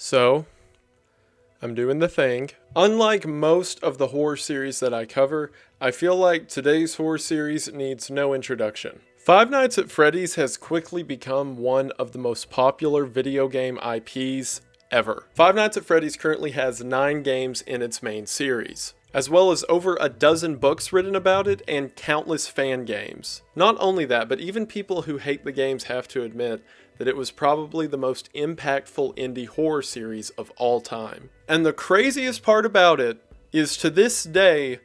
So, I'm doing the thing. Unlike most of the horror series that I cover, I feel like today's horror series needs no introduction. Five Nights at Freddy's has quickly become one of the most popular video game IPs ever. Five Nights at Freddy's currently has 9 games in its main series, as well as over a dozen books written about it and countless fan games. Not only that, but even people who hate the games have to admit that it was probably the most impactful indie horror series of all time. And the craziest part about it is, to this day,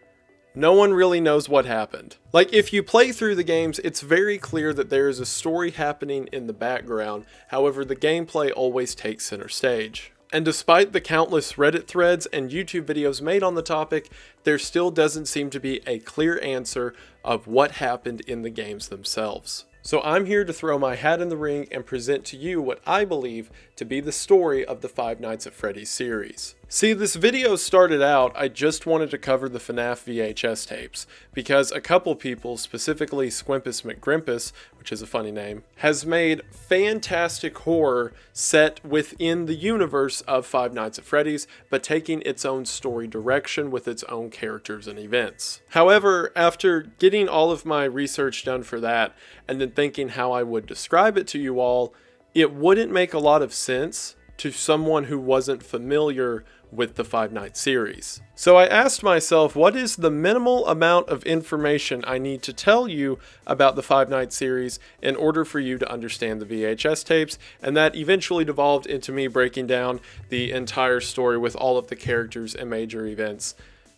no one really knows what happened. Like, if you play through the games, it's very clear that there is a story happening in the background. However, the gameplay always takes center stage. And despite the countless Reddit threads and YouTube videos made on the topic, there still doesn't seem to be a clear answer of what happened in the games themselves. So I'm here to throw my hat in the ring and present to you what I believe to be the story of the Five Nights at Freddy's series. See, this video started out, I just wanted to cover the FNAF VHS tapes, because a couple people, specifically Squimpus McGrimpus, which is a funny name, has made fantastic horror set within the universe of Five Nights at Freddy's, but taking its own story direction with its own characters and events. However, after getting all of my research done for that, and then thinking how I would describe it to you all, it wouldn't make a lot of sense to someone who wasn't familiar with the Five Nights series. So I asked myself, what is the minimal amount of information I need to tell you about the Five Nights series in order for you to understand the VHS tapes? And that eventually devolved into me breaking down the entire story with all of the characters and major events.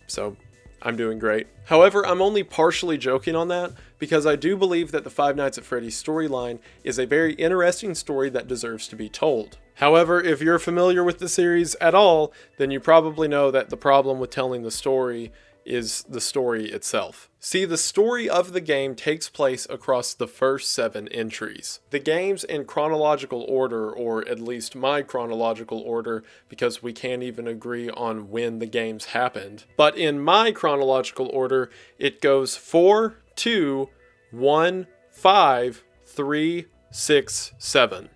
So I'm doing great. However, I'm only partially joking on that, because I do believe that the Five Nights at Freddy's storyline is a very interesting story that deserves to be told. However, if you're familiar with the series at all, then you probably know that the problem with telling the story is the story itself. See, the story of the game takes place across the first 7 entries. The games in chronological order, or at least my chronological order, because we can't even agree on when the games happened. But in my chronological order, it goes 4, 2, 1, 5, 3, 6, 7.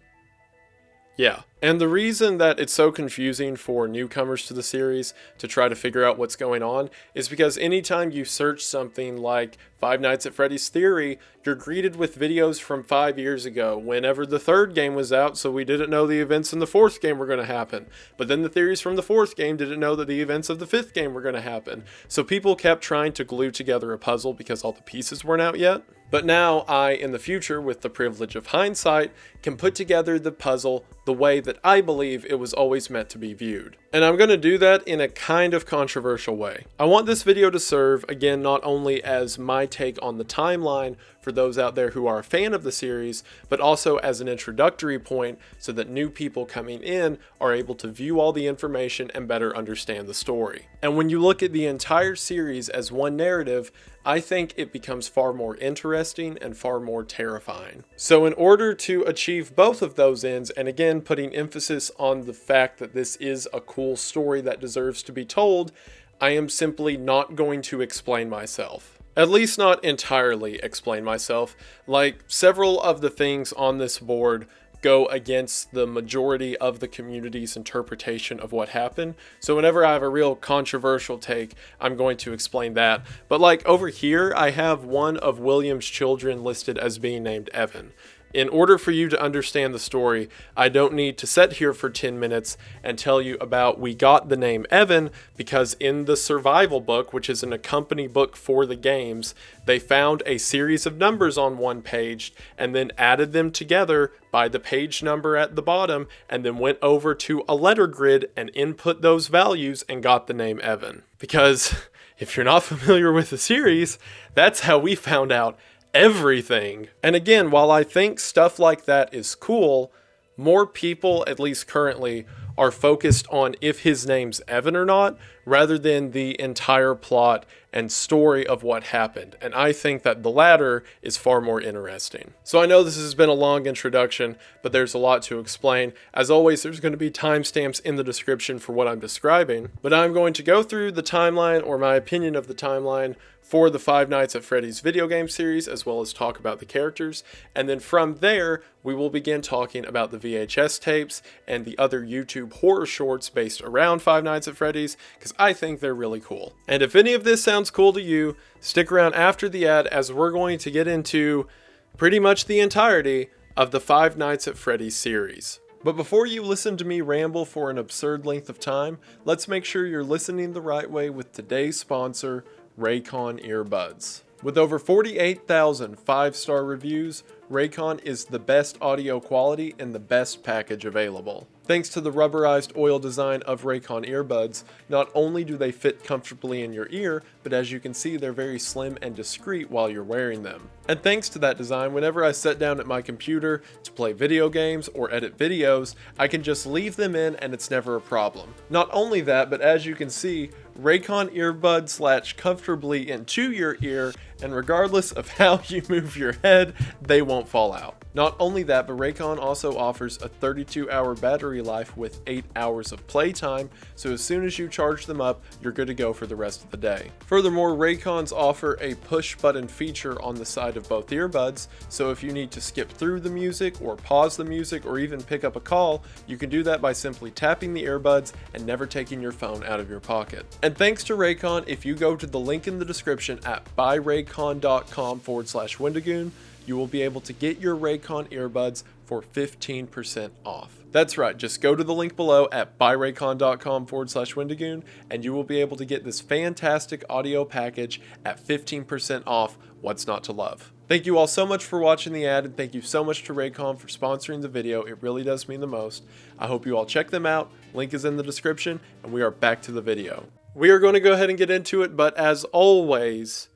Yeah. And the reason that it's so confusing for newcomers to the series to try to figure out what's going on is because anytime you search something like Five Nights at Freddy's Theory, you're greeted with videos from 5 years ago, whenever the 3rd game was out, so we didn't know the events in the 4th game were going to happen. But then the theories from the 4th game didn't know that the events of the 5th game were going to happen. So people kept trying to glue together a puzzle because all the pieces weren't out yet. But now I, in the future, with the privilege of hindsight, can put together the puzzle the way that I believe it was always meant to be viewed. And I'm going to do that in a kind of controversial way. I want this video to serve, again, not only as my take on the timeline for those out there who are a fan of the series, but also as an introductory point so that new people coming in are able to view all the information and better understand the story. And when you look at the entire series as one narrative, I think it becomes far more interesting and far more terrifying. So in order to achieve both of those ends, and again putting emphasis on the fact that this is a cool story that deserves to be told, I am simply not going to explain myself. At least not entirely explain myself. Like, several of the things on this board go against the majority of the community's interpretation of what happened. So whenever I have a real controversial take, I'm going to explain that. But like over here, I have one of William's children listed as being named Evan. In order for you to understand the story, I don't need to sit here for 10 minutes and tell you about we got the name Evan, because in the survival book, which is an accompany book for the games, they found a series of numbers on one page and then added them together by the page number at the bottom, and then went over to a letter grid and input those values and got the name Evan. Because if you're not familiar with the series, that's how we found out everything. And again, while I think stuff like that is cool, more people, at least currently, are focused on if his name's Evan or not, rather than the entire plot and story of what happened. And I think that the latter is far more interesting. So I know this has been a long introduction, but there's a lot to explain. As always, there's going to be timestamps in the description for what I'm describing, but I'm going to go through the timeline, or my opinion of the timeline, for the Five Nights at Freddy's video game series, as well as talk about the characters. And then from there, we will begin talking about the VHS tapes and the other YouTube YouTube horror shorts based around Five Nights at Freddy's because I think they're really cool. And if any of this sounds cool to you, stick around after the ad as we're going to get into pretty much the entirety of the Five Nights at Freddy's series. But before you listen to me ramble for an absurd length of time, let's make sure you're listening the right way with today's sponsor, Raycon earbuds. With over 48,000 5-star reviews, Raycon is the best audio quality and the best package available. Thanks to the rubberized oil design of Raycon earbuds, not only do they fit comfortably in your ear, but as you can see, they're very slim and discreet while you're wearing them. And thanks to that design, whenever I sit down at my computer to play video games or edit videos, I can just leave them in and it's never a problem. Not only that, but as you can see, Raycon earbuds latch comfortably into your ear, and regardless of how you move your head, they won't fall out. Not only that, but Raycon also offers a 32-hour battery life with 8 hours of playtime, so as soon as you charge them up, you're good to go for the rest of the day. Furthermore, Raycons offer a push-button feature on the side of both earbuds, so if you need to skip through the music or pause the music or even pick up a call, you can do that by simply tapping the earbuds and never taking your phone out of your pocket. And thanks to Raycon, if you go to the link in the description at buyraycon.com/Wendigoon, you will be able to get your Raycon earbuds for 15% off. That's right, just go to the link below at buyraycon.com/Wendigoon and you will be able to get this fantastic audio package at 15% off. What's not to love? Thank you all so much for watching the ad, and thank you so much to Raycon for sponsoring the video. It really does mean the most. I hope you all check them out. Link is in the description, and we are back to the video. We are going to go ahead and get into it, but as always,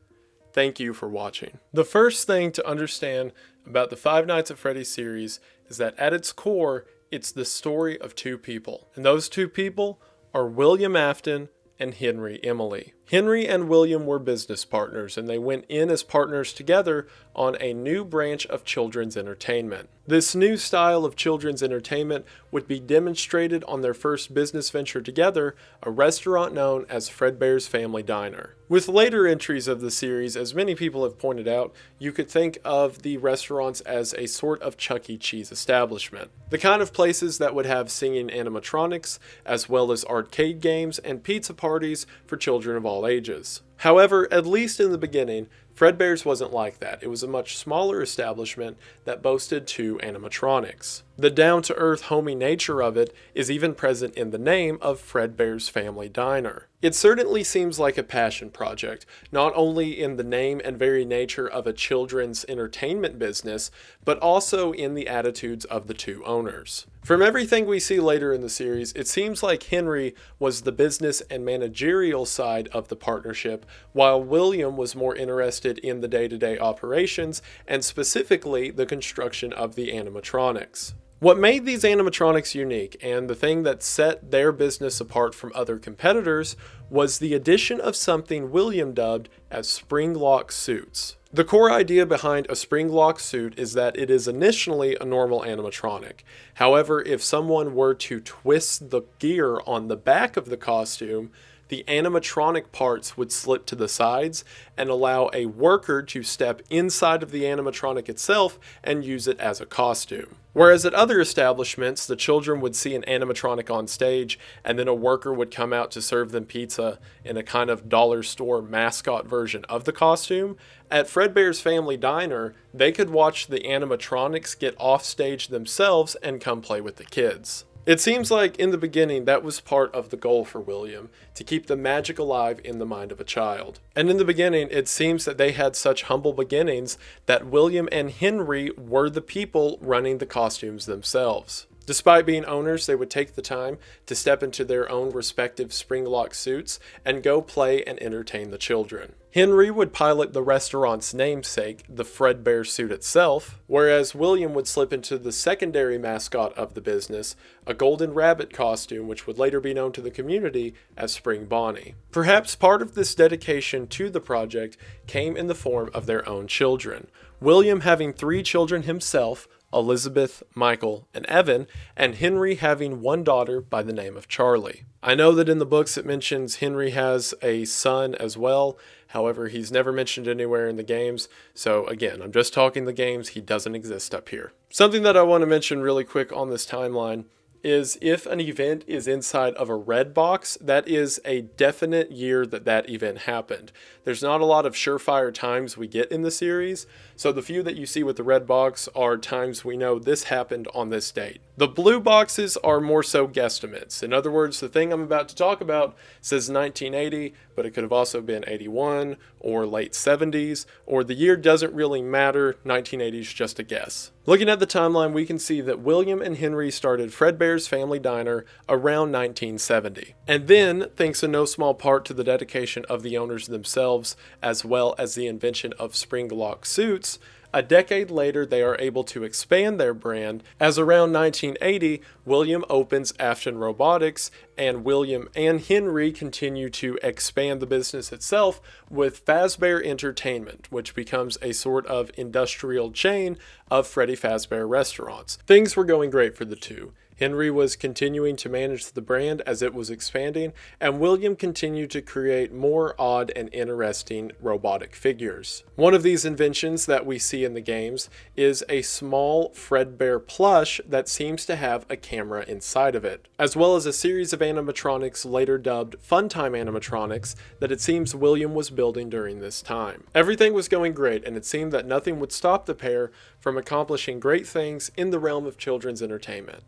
thank you for watching. The first thing to understand about the Five Nights at Freddy's series is that at its core, it's the story of two people. And those two people are William Afton and Henry Emily. Henry and William were business partners, and they went in as partners together on a new branch of children's entertainment. This new style of children's entertainment would be demonstrated on their first business venture together, a restaurant known as Fredbear's Family Diner. With later entries of the series, as many people have pointed out, you could think of the restaurants as a sort of Chuck E. Cheese establishment. The kind of places that would have singing animatronics, as well as arcade games and pizza parties for children of all ages. However, at least in the beginning, Fredbear's wasn't like that. It was a much smaller establishment that boasted 2 animatronics. The down-to-earth, homey nature of it is even present in the name of Fredbear's Family Diner. It certainly seems like a passion project, not only in the name and very nature of a children's entertainment business, but also in the attitudes of the 2 owners. From everything we see later in the series, it seems like Henry was the business and managerial side of the partnership, while William was more interested in the day-to-day operations and specifically the construction of the animatronics. What made these animatronics unique, and the thing that set their business apart from other competitors, was the addition of something William dubbed as spring lock suits. The core idea behind a spring lock suit is that it is initially a normal animatronic. However, if someone were to twist the gear on the back of the costume, the animatronic parts would slip to the sides and allow a worker to step inside of the animatronic itself and use it as a costume. Whereas at other establishments, the children would see an animatronic on stage and then a worker would come out to serve them pizza in a kind of dollar store mascot version of the costume, at Fredbear's Family Diner, they could watch the animatronics get off stage themselves and come play with the kids. It seems like in the beginning that was part of the goal for William, to keep the magic alive in the mind of a child. And in the beginning, it seems that they had such humble beginnings that William and Henry were the people running the costumes themselves. Despite being owners, they would take the time to step into their own respective spring-lock suits and go play and entertain the children. Henry would pilot the restaurant's namesake, the Fredbear suit itself, whereas William would slip into the secondary mascot of the business, a golden rabbit costume which would later be known to the community as Spring Bonnie. Perhaps part of this dedication to the project came in the form of their own children. William having 3 children himself, Elizabeth, Michael, and Evan, and Henry having 1 daughter by the name of Charlie. I know that in the books it mentions Henry has a son as well, however he's never mentioned anywhere in the games, so again, I'm just talking the games, he doesn't exist up here. Something that I want to mention really quick on this timeline is if an event is inside of a red box, that is a definite year that that event happened. There's not a lot of surefire times we get in the series, so the few that you see with the red box are times we know this happened on this date. The blue boxes are more so guesstimates. In other words, the thing I'm about to talk about says 1980, but it could have also been 81 or late 70s, or the year doesn't really matter, 1980 is just a guess. Looking at the timeline, we can see that William and Henry started Fredbear's Family Diner around 1970. And then, thanks in no small part to the dedication of the owners themselves, as well as the invention of spring lock suits, a decade later, they are able to expand their brand, as around 1980, William opens Afton Robotics, and William and Henry continue to expand the business itself with Fazbear Entertainment, which becomes a sort of industrial chain of Freddy Fazbear restaurants. Things were going great for the two. Henry was continuing to manage the brand as it was expanding, and William continued to create more odd and interesting robotic figures. One of these inventions that we see in the games is a small Fredbear plush that seems to have a camera inside of it, as well as a series of animatronics later dubbed Funtime animatronics that it seems William was building during this time. Everything was going great, and it seemed that nothing would stop the pair from accomplishing great things in the realm of children's entertainment.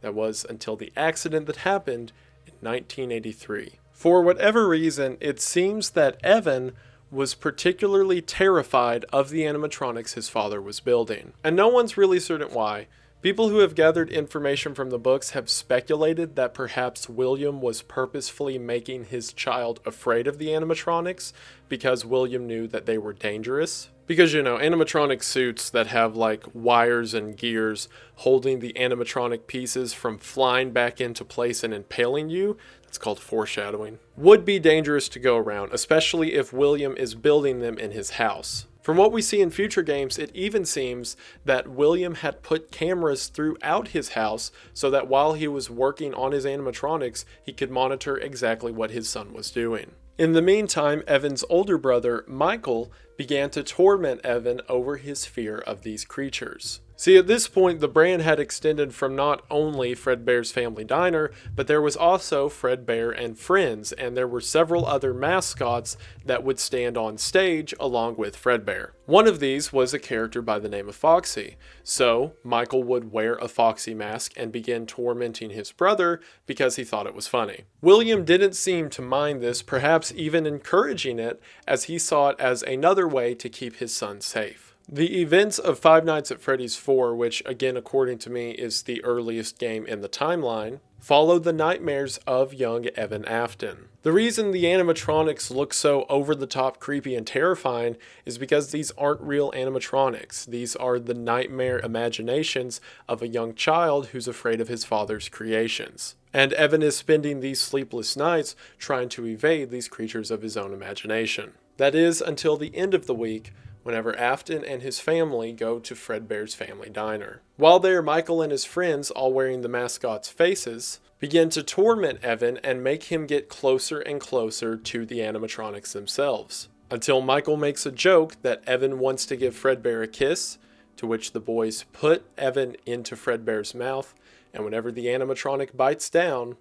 That was until the accident that happened in 1983. For whatever reason, it seems that Evan was particularly terrified of the animatronics his father was building. And no one's really certain why. People who have gathered information from the books have speculated that perhaps William was purposefully making his child afraid of the animatronics because William knew that they were dangerous. Because, animatronic suits that have like wires and gears holding the animatronic pieces from flying back into place and impaling you, that's called foreshadowing, would be dangerous to go around, especially if William is building them in his house. From what we see in future games, it even seems that William had put cameras throughout his house so that while he was working on his animatronics, he could monitor exactly what his son was doing. In the meantime, Evan's older brother, Michael, began to torment Evan over his fear of these creatures. See, at this point, the brand had extended from not only Fredbear's Family Diner, but there was also Fredbear and Friends, and there were several other mascots that would stand on stage along with Fredbear. One of these was a character by the name of Foxy, so Michael would wear a Foxy mask and begin tormenting his brother because he thought it was funny. William didn't seem to mind this, perhaps even encouraging it, as he saw it as another way to keep his son safe. The events of Five Nights at Freddy's 4, which again according to me is the earliest game in the timeline, followed the nightmares of young Evan Afton. The reason the animatronics look so over-the-top creepy and terrifying is because these aren't real animatronics. These are the nightmare imaginations of a young child who's afraid of his father's creations. And Evan is spending these sleepless nights trying to evade these creatures of his own imagination. That is until the end of the week, whenever Afton and his family go to Fredbear's Family Diner. While there, Michael and his friends, all wearing the mascots' faces, begin to torment Evan and make him get closer and closer to the animatronics themselves. Until Michael makes a joke that Evan wants to give Fredbear a kiss, to which the boys put Evan into Fredbear's mouth, and whenever the animatronic bites down,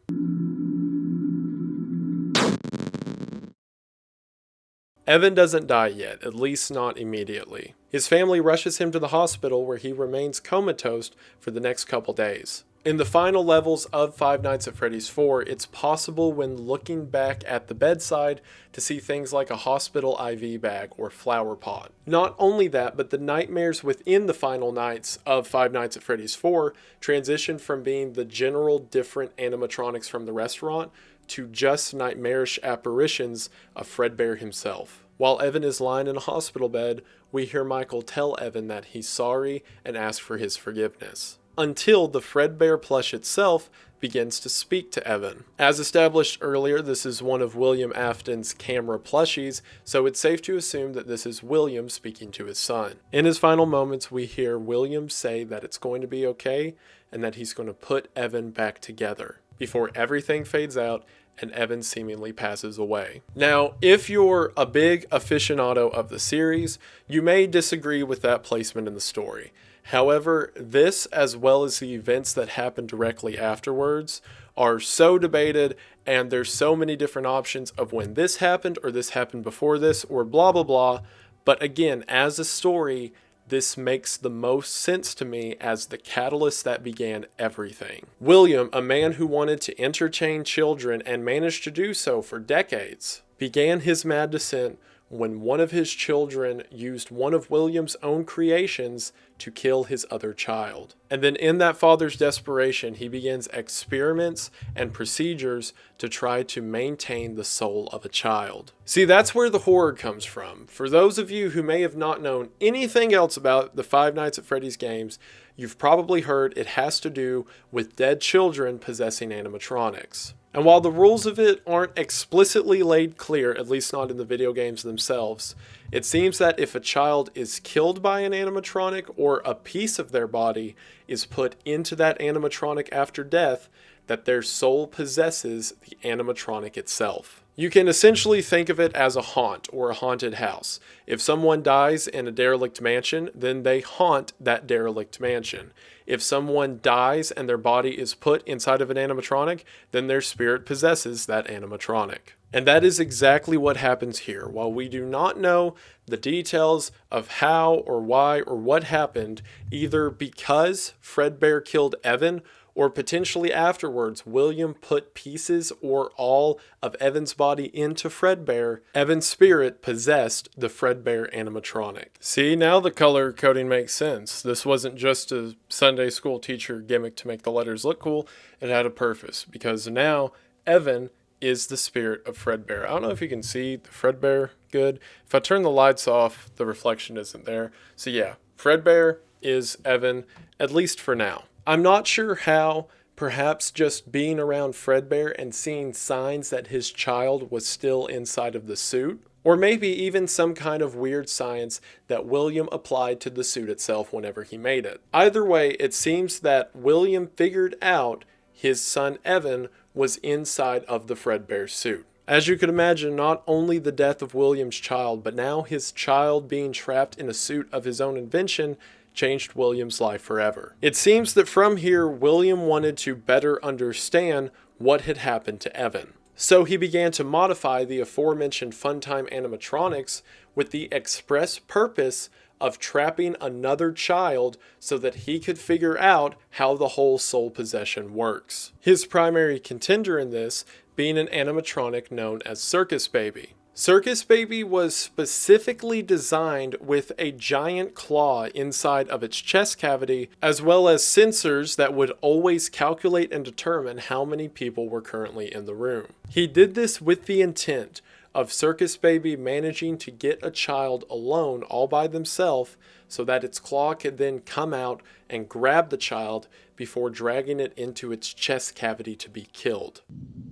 Evan doesn't die yet, at least not immediately. His family rushes him to the hospital where he remains comatose for the next couple days. In the final levels of Five Nights at Freddy's 4, it's possible when looking back at the bedside to see things like a hospital IV bag or flower pot. Not only that, but the nightmares within the final nights of Five Nights at Freddy's 4 transition from being the general different animatronics from the restaurant to just nightmarish apparitions of Fredbear himself. While Evan is lying in a hospital bed, we hear Michael tell Evan that he's sorry and ask for his forgiveness. Until the Fredbear plush itself begins to speak to Evan. As established earlier, this is one of William Afton's camera plushies, so it's safe to assume that this is William speaking to his son. In his final moments, we hear William say that it's going to be okay and that he's going to put Evan back together, before everything fades out and Evan seemingly passes away. Now, if you're a big aficionado of the series, you may disagree with that placement in the story. However, this, as well as the events that happened directly afterwards, are so debated, and there's so many different options of when this happened, or this happened before this, or blah blah blah. But again, as a story, this makes the most sense to me as the catalyst that began everything. William, a man who wanted to entertain children and managed to do so for decades, began his mad descent when one of his children used one of William's own creations to kill his other child. And then in that father's desperation, he begins experiments and procedures to try to maintain the soul of a child. See, that's where the horror comes from. For those of you who may have not known anything else about the Five Nights at Freddy's games, you've probably heard it has to do with dead children possessing animatronics. And while the rules of it aren't explicitly laid clear, at least not in the video games themselves, it seems that if a child is killed by an animatronic or a piece of their body is put into that animatronic after death, that their soul possesses the animatronic itself. You can essentially think of it as a haunt or a haunted house. If someone dies in a derelict mansion, then they haunt that derelict mansion. If someone dies and their body is put inside of an animatronic, then their spirit possesses that animatronic. And that is exactly what happens here. While we do not know the details of how or why or what happened, either because Fredbear killed Evan, or potentially afterwards, William put pieces or all of Evan's body into Fredbear, Evan's spirit possessed the Fredbear animatronic. See, now the color coding makes sense. This wasn't just a Sunday school teacher gimmick to make the letters look cool. It had a purpose, because now Evan is the spirit of Fredbear. I don't know if you can see the Fredbear good. If I turn the lights off, the reflection isn't there. So yeah, Fredbear is Evan, at least for now. I'm not sure how, perhaps just being around Fredbear and seeing signs that his child was still inside of the suit, or maybe even some kind of weird science that William applied to the suit itself whenever he made it. Either way, it seems that William figured out his son Evan was inside of the Fredbear suit. As you could imagine, not only the death of William's child, but now his child being trapped in a suit of his own invention changed William's life forever. It seems that from here, William wanted to better understand what had happened to Evan. So he began to modify the aforementioned Funtime animatronics with the express purpose of trapping another child so that he could figure out how the whole soul possession works. His primary contender in this being an animatronic known as Circus Baby. Circus Baby was specifically designed with a giant claw inside of its chest cavity, as well as sensors that would always calculate and determine how many people were currently in the room. He did this with the intent of Circus Baby managing to get a child alone all by themselves so that its claw could then come out and grab the child before dragging it into its chest cavity to be killed.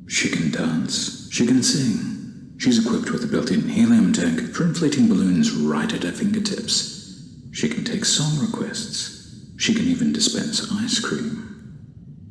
She can dance. She can sing. She's equipped with a built-in helium tank for inflating balloons right at her fingertips. She can take song requests. She can even dispense ice cream.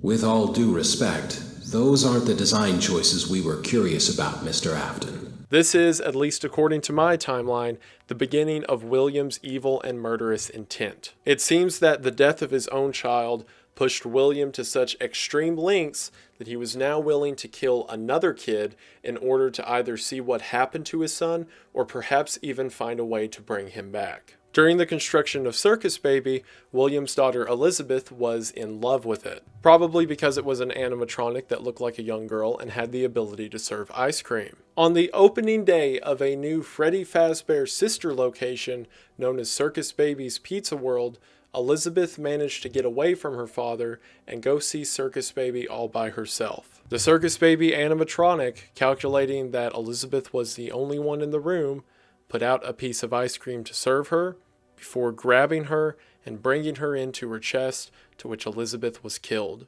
With all due respect, those aren't the design choices we were curious about, Mr. Afton. This is, at least according to my timeline, the beginning of William's evil and murderous intent. It seems that the death of his own child pushed William to such extreme lengths that he was now willing to kill another kid in order to either see what happened to his son or perhaps even find a way to bring him back. During the construction of Circus Baby, William's daughter Elizabeth was in love with it, probably because it was an animatronic that looked like a young girl and had the ability to serve ice cream. On the opening day of a new Freddy Fazbear sister location known as Circus Baby's Pizza World, Elizabeth managed to get away from her father and go see Circus Baby all by herself. The Circus Baby animatronic, calculating that Elizabeth was the only one in the room, put out a piece of ice cream to serve her before grabbing her and bringing her into her chest, to which Elizabeth was killed.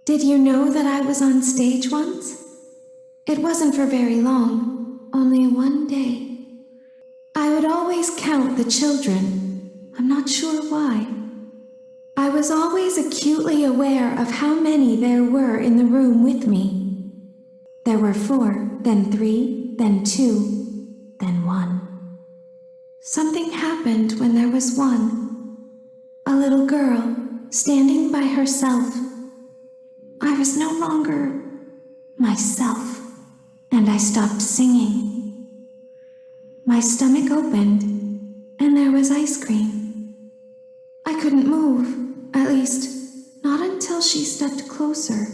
Did you know that I was on stage once? It wasn't for very long, only one day. I would always count the children. I'm not sure why. I was always acutely aware of how many there were in the room with me. There were 4, then 3, then 2, then 1. Something happened when there was 1. A a little girl, standing by herself. I was no longer myself, and I stopped singing. My stomach opened, and there was ice cream. I couldn't move, at least, not until she stepped closer.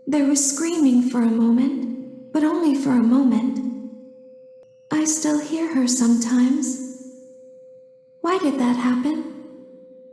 There was screaming for a moment, but only for a moment. I still hear her sometimes. Why did that happen?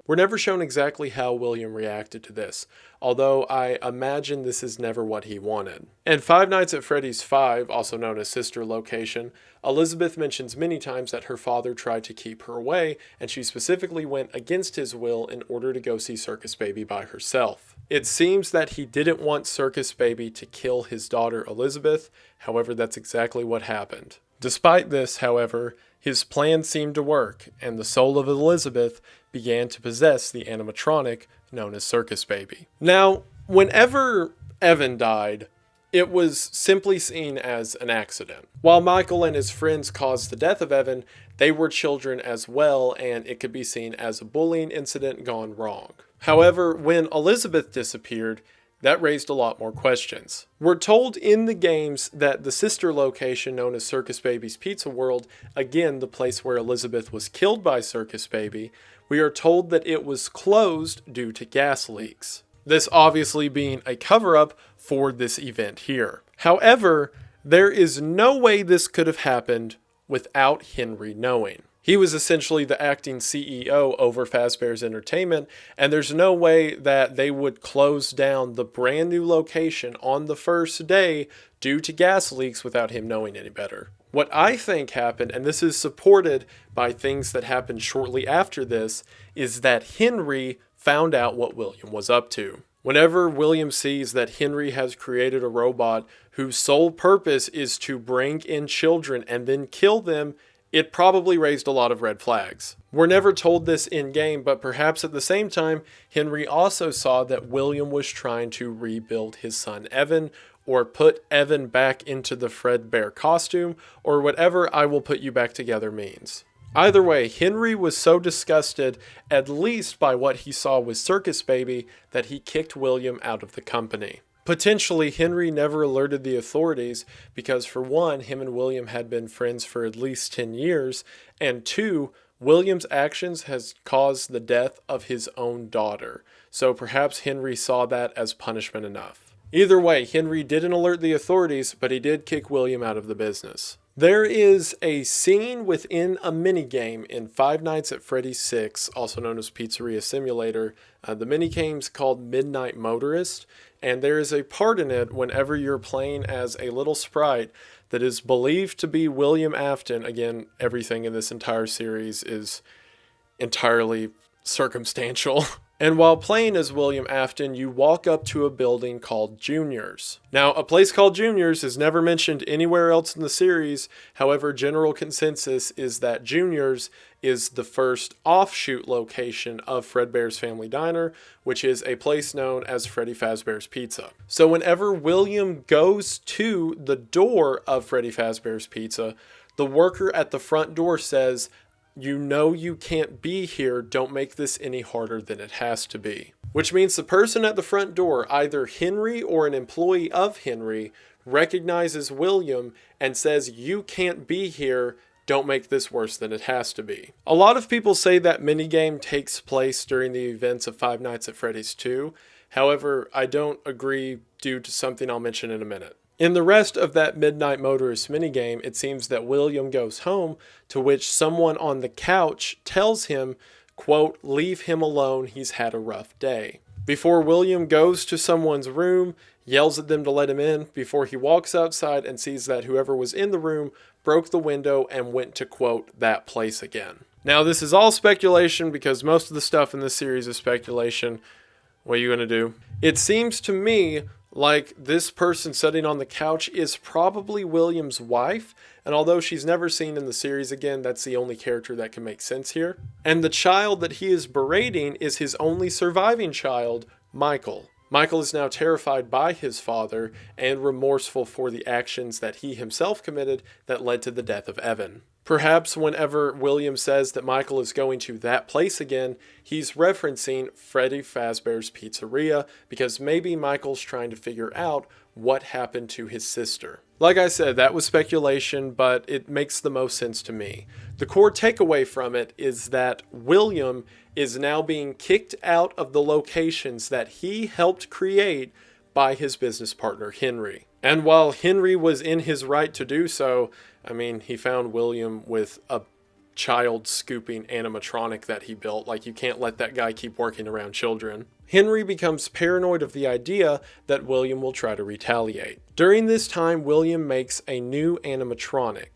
We're never shown exactly how William reacted to this, although I imagine this is never what he wanted. In Five Nights at Freddy's 5, also known as Sister Location, Elizabeth mentions many times that her father tried to keep her away, and she specifically went against his will in order to go see Circus Baby by herself. It seems that he didn't want Circus Baby to kill his daughter Elizabeth, however that's exactly what happened. Despite this, however, his plan seemed to work, and the soul of Elizabeth began to possess the animatronic known as Circus Baby. Now, whenever Evan died, it was simply seen as an accident. While Michael and his friends caused the death of Evan, they were children as well, and it could be seen as a bullying incident gone wrong. However, when Elizabeth disappeared, that raised a lot more questions. We're told in the games that the sister location known as Circus Baby's Pizza World, again the place where Elizabeth was killed by Circus Baby, we are told that it was closed due to gas leaks. This obviously being a cover-up for this event here. However, there is no way this could have happened without Henry knowing. He was essentially the acting CEO over Fazbear's Entertainment, and there's no way that they would close down the brand new location on the first day due to gas leaks without him knowing any better. What I think happened, and this is supported by things that happened shortly after this, is that Henry found out what William was up to. Whenever William sees that Henry has created a robot whose sole purpose is to bring in children and then kill them, it probably raised a lot of red flags. We're never told this in-game, but perhaps at the same time, Henry also saw that William was trying to rebuild his son Evan, or put Evan back into the Fredbear costume, or whatever I will put you back together means. Either way, Henry was so disgusted, at least by what he saw with Circus Baby, that he kicked William out of the company. Potentially, Henry never alerted the authorities because, for one, him and William had been friends for at least 10 years, and two, William's actions has caused the death of his own daughter, so perhaps Henry saw that as punishment enough. Either way, Henry didn't alert the authorities, but he did kick William out of the business. There is a scene within a minigame in Five Nights at Freddy's 6, also known as Pizzeria Simulator. The minigame's called Midnight Motorist, and there is a part in it whenever you're playing as a little sprite that is believed to be William Afton. Again, everything in this entire series is entirely circumstantial. And while playing as William Afton, you walk up to a building called Junior's. Now, a place called Junior's is never mentioned anywhere else in the series. However, general consensus is that Junior's is the first offshoot location of Fredbear's Family Diner, which is a place known as Freddy Fazbear's Pizza. So whenever William goes to the door of Freddy Fazbear's Pizza, the worker at the front door says, "You know you can't be here, don't make this any harder than it has to be." Which means the person at the front door, either Henry or an employee of Henry, recognizes William and says, "You can't be here, don't make this worse than it has to be." A lot of people say that minigame takes place during the events of Five Nights at Freddy's 2. However, I don't agree due to something I'll mention in a minute. In the rest of that Midnight Motorist minigame, it seems that William goes home, to which someone on the couch tells him, quote, "Leave him alone, he's had a rough day." Before William goes to someone's room, yells at them to let him in, before he walks outside and sees that whoever was in the room broke the window and went to, quote, "that place again." Now, this is all speculation because most of the stuff in this series is speculation. What are you going to do? It seems to me like this person sitting on the couch is probably William's wife, and although she's never seen in the series again, that's the only character that can make sense here. And the child that he is berating is his only surviving child, Michael. Michael is now terrified by his father and remorseful for the actions that he himself committed that led to the death of Evan. Perhaps whenever William says that Michael is going to that place again, he's referencing Freddy Fazbear's Pizzeria because maybe Michael's trying to figure out what happened to his sister. Like I said, that was speculation, but it makes the most sense to me. The core takeaway from it is that William is now being kicked out of the locations that he helped create by his business partner, Henry. And while Henry was in his right to do so, I mean, he found William with a child scooping animatronic that he built. Like, you can't let that guy keep working around children. Henry becomes paranoid of the idea that William will try to retaliate. During this time, William makes a new animatronic.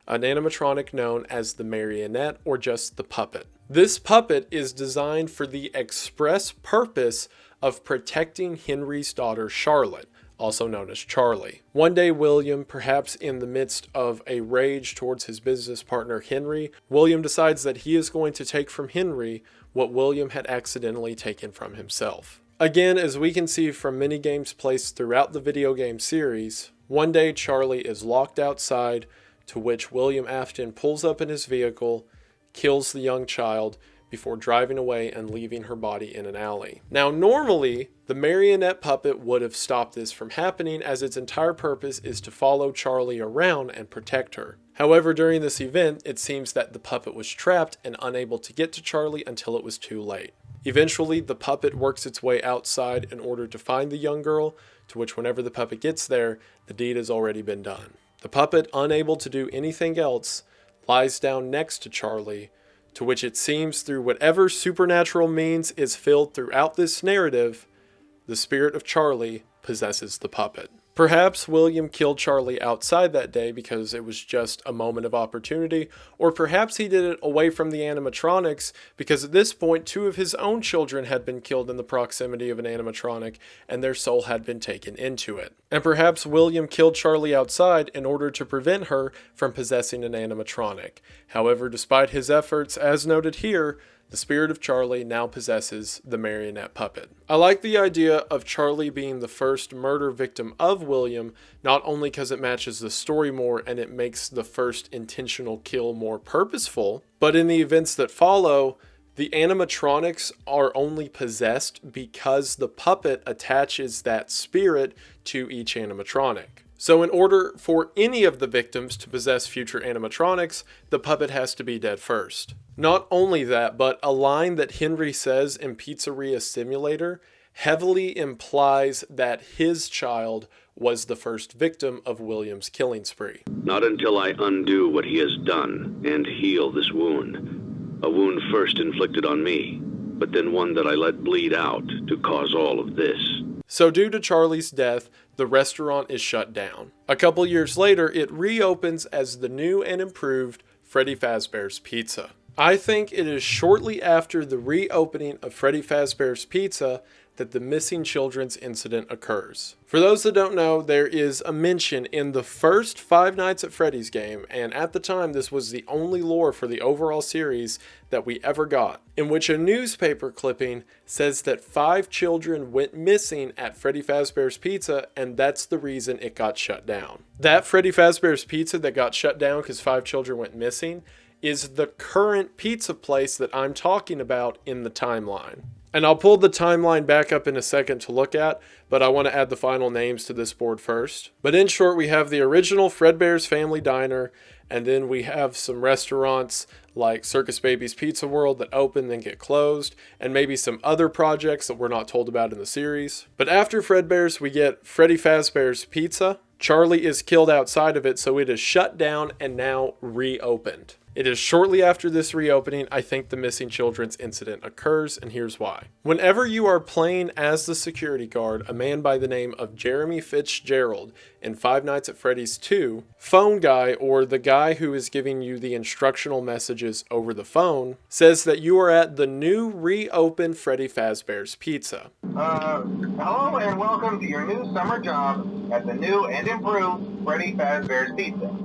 An animatronic known as the marionette or just the puppet. This puppet is designed for the express purpose of protecting Henry's daughter Charlotte, also known as Charlie. One day William, perhaps in the midst of a rage towards his business partner Henry, William decides that he is going to take from Henry what William had accidentally taken from himself. Again, as we can see from minigames placed throughout the video game series, one day Charlie is locked outside, to which William Afton pulls up in his vehicle, kills the young child, before driving away and leaving her body in an alley. Now, normally, the marionette puppet would have stopped this from happening, as its entire purpose is to follow Charlie around and protect her. However, during this event, it seems that the puppet was trapped and unable to get to Charlie until it was too late. Eventually, the puppet works its way outside in order to find the young girl, to which whenever the puppet gets there, the deed has already been done. The puppet, unable to do anything else, lies down next to Charlie, to which it seems through whatever supernatural means is filled throughout this narrative, the spirit of Charlie possesses the puppet. Perhaps William killed Charlie outside that day because it was just a moment of opportunity, or perhaps he did it away from the animatronics because at this point 2 of his own children had been killed in the proximity of an animatronic and their soul had been taken into it. And perhaps William killed Charlie outside in order to prevent her from possessing an animatronic. However, despite his efforts, as noted here, the spirit of Charlie now possesses the marionette puppet. I like the idea of Charlie being the first murder victim of William, not only because it matches the story more and it makes the first intentional kill more purposeful, but in the events that follow, the animatronics are only possessed because the puppet attaches that spirit to each animatronic. So in order for any of the victims to possess future animatronics, the puppet has to be dead first. Not only that, but a line that Henry says in Pizzeria Simulator heavily implies that his child was the first victim of William's killing spree. Not until I undo what he has done and heal this wound. A wound first inflicted on me, but then one that I let bleed out to cause all of this. So due to Charlie's death, the restaurant is shut down. A couple years later, it reopens as the new and improved Freddy Fazbear's Pizza. I think it is shortly after the reopening of Freddy Fazbear's Pizza that the missing children's incident occurs. For those that don't know, there is a mention in the first Five Nights at Freddy's game, and at the time this was the only lore for the overall series that we ever got, in which a newspaper clipping says that 5 children went missing at Freddy Fazbear's Pizza, and that's the reason it got shut down. That Freddy Fazbear's Pizza that got shut down because 5 children went missing is the current pizza place that I'm talking about in the timeline. And I'll pull the timeline back up in a second to look at, but I want to add the final names to this board first. But in short, we have the original Fredbear's Family Diner, and then we have some restaurants like Circus Baby's Pizza World that open then get closed, and maybe some other projects that we're not told about in the series. But after Fredbear's, we get Freddy Fazbear's Pizza. Charlie is killed outside of it, so it is shut down and now reopened. It is shortly after this reopening I think the missing children's incident occurs, and here's why. Whenever you are playing as the security guard, a man by the name of Jeremy Fitzgerald in Five Nights at Freddy's 2, phone guy, or the guy who is giving you the instructional messages over the phone, says that you are at the new reopened Freddy Fazbear's Pizza. Hello and welcome to your new summer job at the new and improved Freddy Fazbear's Pizza.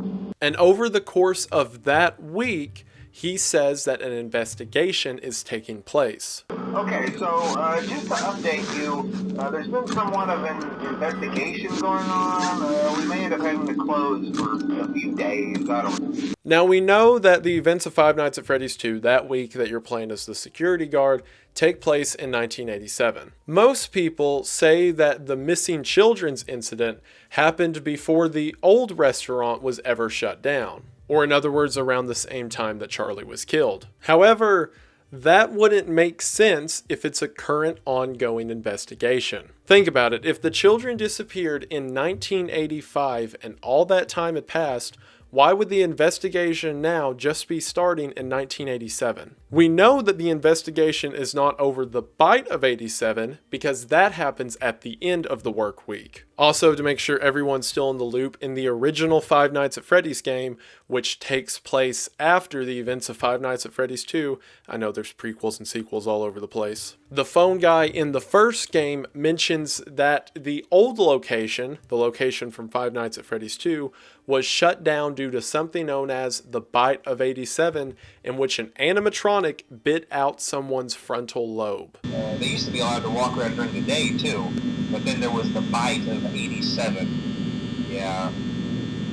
And over the course of that week, he says that an investigation is taking place. Okay, so just to update you, there's been somewhat of an investigation going on. We may end up having to close for a few days. I don't know. Now, we know that the events of Five Nights at Freddy's 2, that week that you're playing as the security guard, take place in 1987. Most people say that the missing children's incident happened before the old restaurant was ever shut down, or in other words, around the same time that Charlie was killed. However, that wouldn't make sense if it's a current ongoing investigation. Think about it. If the children disappeared in 1985 and all that time had passed, why would the investigation now just be starting in 1987? We know that the investigation is not over the bite of 87 because that happens at the end of the work week. Also, to make sure everyone's still in the loop, in the original Five Nights at Freddy's game, which takes place after the events of Five Nights at Freddy's 2, I know there's prequels and sequels all over the place, the phone guy in the first game mentions that the old location, the location from Five Nights at Freddy's 2, was shut down due to something known as the bite of 87, in which an animatronic bit out someone's frontal lobe. They used to be allowed to walk around during the day, too. But then there was the bite of 87. Yeah.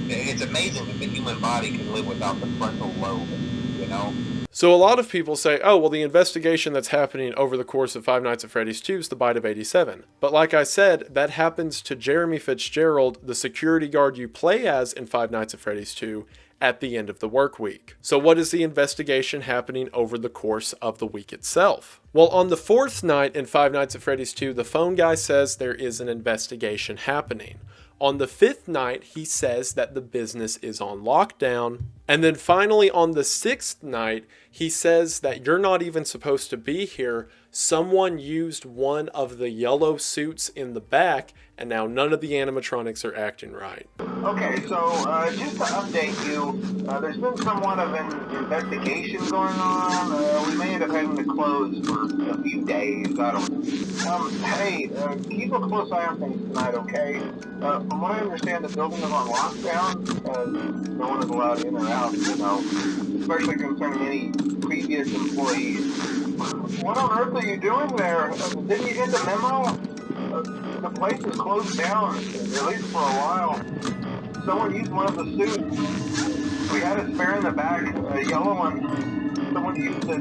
It's amazing that the human body can live without the frontal lobe, you know? So a lot of people say, oh, well, the investigation that's happening over the course of Five Nights at Freddy's 2 is the bite of 87. But like I said, that happens to Jeremy Fitzgerald, the security guard you play as in Five Nights at Freddy's 2, at the end of the work week. So what is the investigation happening over the course of the week itself? Well, on the fourth night in Five Nights at Freddy's 2, the phone guy says there is an investigation happening. On the fifth night, he says that the business is on lockdown. And then finally, on the sixth night, he says that you're not even supposed to be here. Someone used one of the yellow suits in the back, and now none of the animatronics are acting right. Okay, so just to update you, there's been somewhat of an investigation going on. We may end up having to close for a few days. I don't know. Hey, keep a close eye on things tonight, okay? From what I understand, the building is on lockdown. No one is allowed in or out, you know, especially concerning any previous employees. What on earth are you doing there? Didn't you get the memo? The place is closed down, at least for a while. Someone used one of the suits. We had a spare in the back, a yellow one. Someone used it.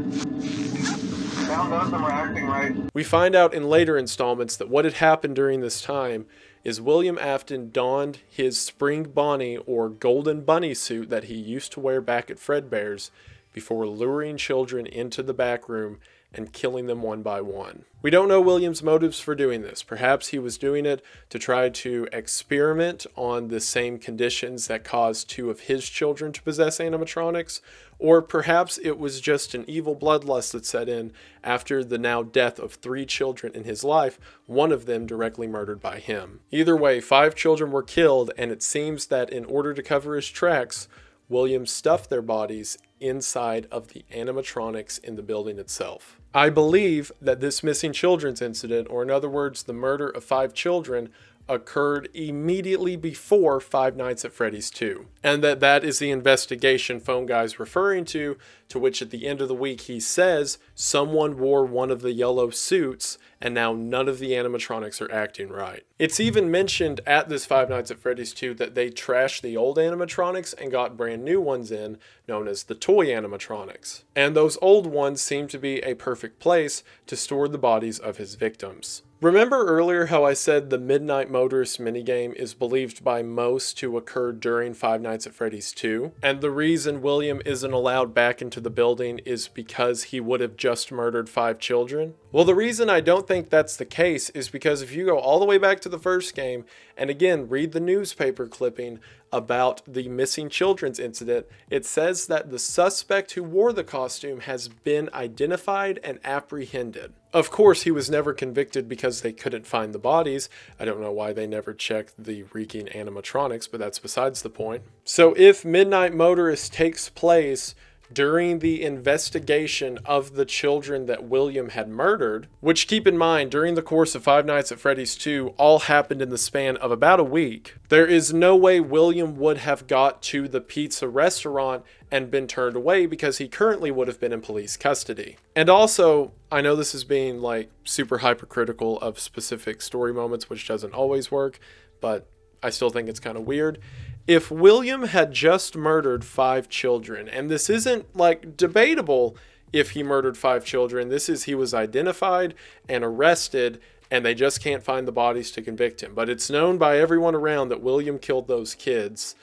Now none of them are acting right. We find out in later installments that what had happened during this time is William Afton donned his Spring Bonnie or Golden Bunny suit that he used to wear back at Fredbear's before luring children into the back room and killing them one by one. We don't know William's motives for doing this. Perhaps he was doing it to try to experiment on the same conditions that caused two of his children to possess animatronics, or perhaps it was just an evil bloodlust that set in after the now death of 3 children in his life, one of them directly murdered by him. Either way, 5 children were killed, and it seems that in order to cover his tracks, William stuffed their bodies inside of the animatronics in the building itself. I believe that this missing children's incident, or in other words, the murder of 5 children, occurred immediately before Five Nights at Freddy's 2. And that is the investigation phone guy's referring to which at the end of the week he says someone wore one of the yellow suits and now none of the animatronics are acting right. It's even mentioned at this Five Nights at Freddy's 2 that they trashed the old animatronics and got brand new ones in, known as the toy animatronics. And those old ones seem to be a perfect place to store the bodies of his victims. Remember earlier how I said the Midnight Motorist minigame is believed by most to occur during Five Nights at Freddy's 2? And the reason William isn't allowed back into the building is because he would have just murdered 5 children? Well, the reason I don't think that's the case is because if you go all the way back to the first game, and again, read the newspaper clipping about the missing children's incident, it says that the suspect who wore the costume has been identified and apprehended. Of course, he was never convicted because they couldn't find the bodies. I don't know why they never checked the reeking animatronics, but that's besides the point. So if Midnight Motorist takes place during the investigation of the children that William had murdered, which, keep in mind, during the course of Five Nights at Freddy's 2, all happened in the span of about a week, there is no way William would have got to the pizza restaurant and been turned away because he currently would have been in police custody. And also, I know this is being like super hypercritical of specific story moments, which doesn't always work, but I still think it's kind of weird. If William had just murdered 5 children, and this isn't like debatable if he murdered 5 children, this is he was identified and arrested and they just can't find the bodies to convict him. But it's known by everyone around that William killed those kids.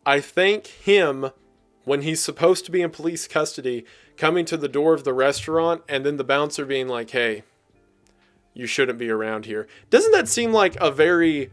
I think him, when he's supposed to be in police custody, coming to the door of the restaurant and then the bouncer being like, hey, you shouldn't be around here. Doesn't that seem like a very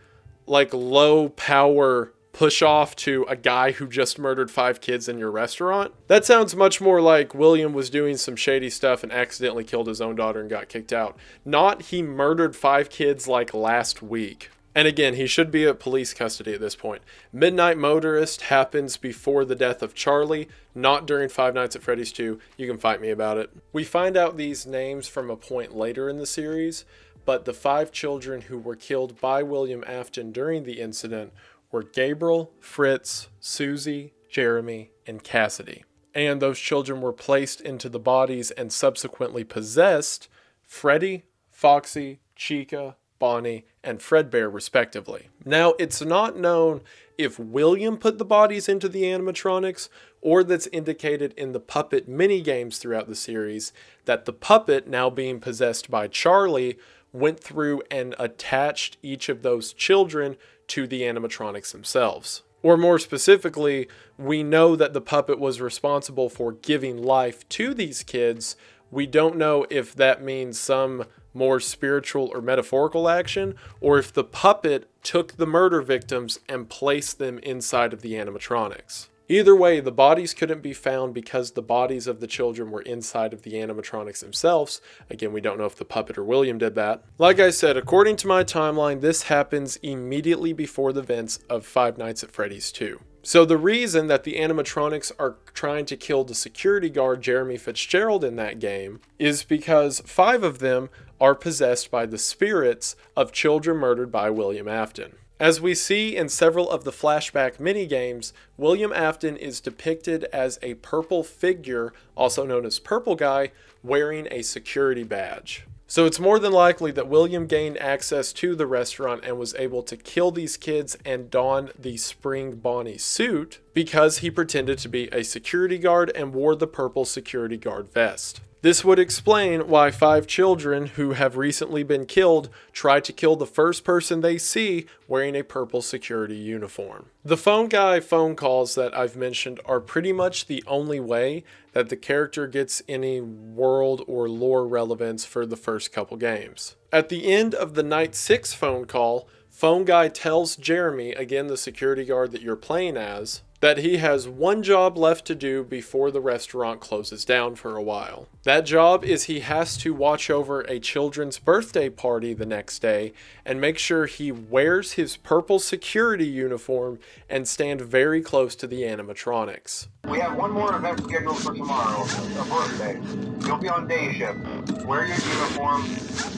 like low power push off to a guy who just murdered 5 kids in your restaurant? That sounds much more like William was doing some shady stuff and accidentally killed his own daughter and got kicked out. Not he murdered 5 kids like last week. And again, he should be at police custody at this point. Midnight Motorist happens before the death of Charlie, not during Five Nights at Freddy's 2. You can fight me about it. We find out these names from a point later in the series, but the 5 children who were killed by William Afton during the incident were Gabriel, Fritz, Susie, Jeremy, and Cassidy. And those children were placed into the bodies and subsequently possessed Freddy, Foxy, Chica, Bonnie, and Fredbear respectively. Now, it's not known if William put the bodies into the animatronics, or that's indicated in the puppet minigames throughout the series, that the puppet, now being possessed by Charlie, went through and attached each of those children to the animatronics themselves. Or more specifically, we know that the puppet was responsible for giving life to these kids. We don't know if that means some more spiritual or metaphorical action, or if the puppet took the murder victims and placed them inside of the animatronics. Either way, the bodies couldn't be found because the bodies of the children were inside of the animatronics themselves. Again, we don't know if the puppet or William did that. Like I said, according to my timeline, this happens immediately before the events of Five Nights at Freddy's 2. So the reason that the animatronics are trying to kill the security guard Jeremy Fitzgerald in that game is because 5 of them are possessed by the spirits of children murdered by William Afton. As we see in several of the flashback minigames, William Afton is depicted as a purple figure, also known as Purple Guy, wearing a security badge. So it's more than likely that William gained access to the restaurant and was able to kill these kids and don the Spring Bonnie suit because he pretended to be a security guard and wore the purple security guard vest. This would explain why 5 children who have recently been killed try to kill the first person they see wearing a purple security uniform. The phone guy phone calls that I've mentioned are pretty much the only way that the character gets any world or lore relevance for the first couple games. At the end of the night 6 phone call, phone guy tells Jeremy, again the security guard that you're playing as, that he has one job left to do before the restaurant closes down for a while. That job is he has to watch over a children's birthday party the next day and make sure he wears his purple security uniform and stand very close to the animatronics. We have one more event scheduled for tomorrow, a birthday. You'll be on day shift. Wear your uniform.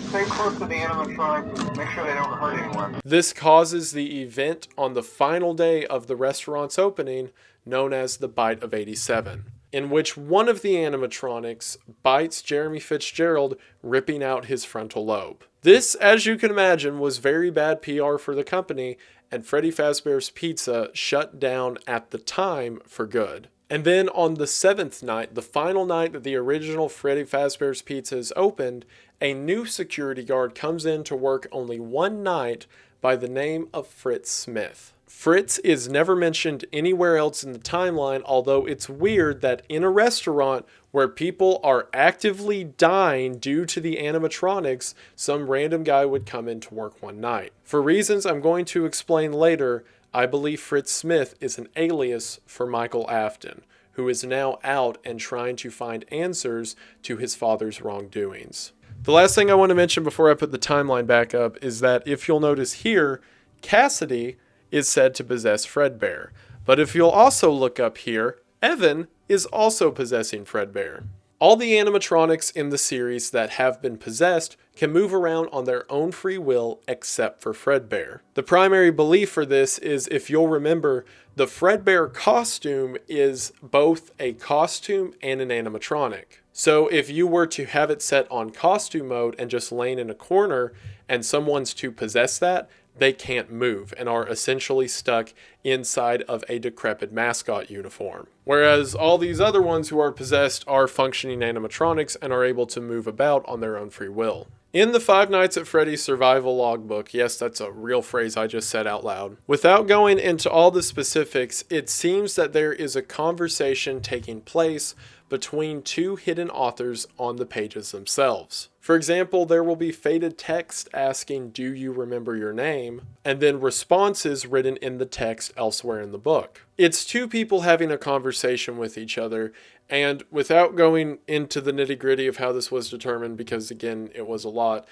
Stay close to the animatronics and make sure they don't hurt anyone. This causes the event on the final day of the restaurant's opening, known as the Bite of 87, in which one of the animatronics bites Jeremy Fitzgerald, ripping out his frontal lobe. This, as you can imagine, was very bad PR for the company, and Freddy Fazbear's Pizza shut down at the time for good. And then on the 7th night, the final night that the original Freddy Fazbear's Pizza is opened, a new security guard comes in to work only one night by the name of Fritz Smith. Fritz is never mentioned anywhere else in the timeline, although it's weird that in a restaurant where people are actively dying due to the animatronics, some random guy would come in to work one night. For reasons I'm going to explain later, I believe Fritz Smith is an alias for Michael Afton, who is now out and trying to find answers to his father's wrongdoings. The last thing I want to mention before I put the timeline back up is that if you'll notice here, Cassidy is said to possess Fredbear. But if you'll also look up here, Evan is also possessing Fredbear. All the animatronics in the series that have been possessed can move around on their own free will except for Fredbear. The primary belief for this is, if you'll remember, the Fredbear costume is both a costume and an animatronic. So if you were to have it set on costume mode and just laying in a corner and someone's to possess that, they can't move and are essentially stuck inside of a decrepit mascot uniform. Whereas all these other ones who are possessed are functioning animatronics and are able to move about on their own free will. In the Five Nights at Freddy's survival logbook, yes, that's a real phrase I just said out loud. Without going into all the specifics, it seems that there is a conversation taking place between two hidden authors on the pages themselves. For example, there will be faded text asking, "Do you remember your name?" and then responses written in the text elsewhere in the book. It's two people having a conversation with each other, and without going into the nitty-gritty of how this was determined, because again, it was a lot.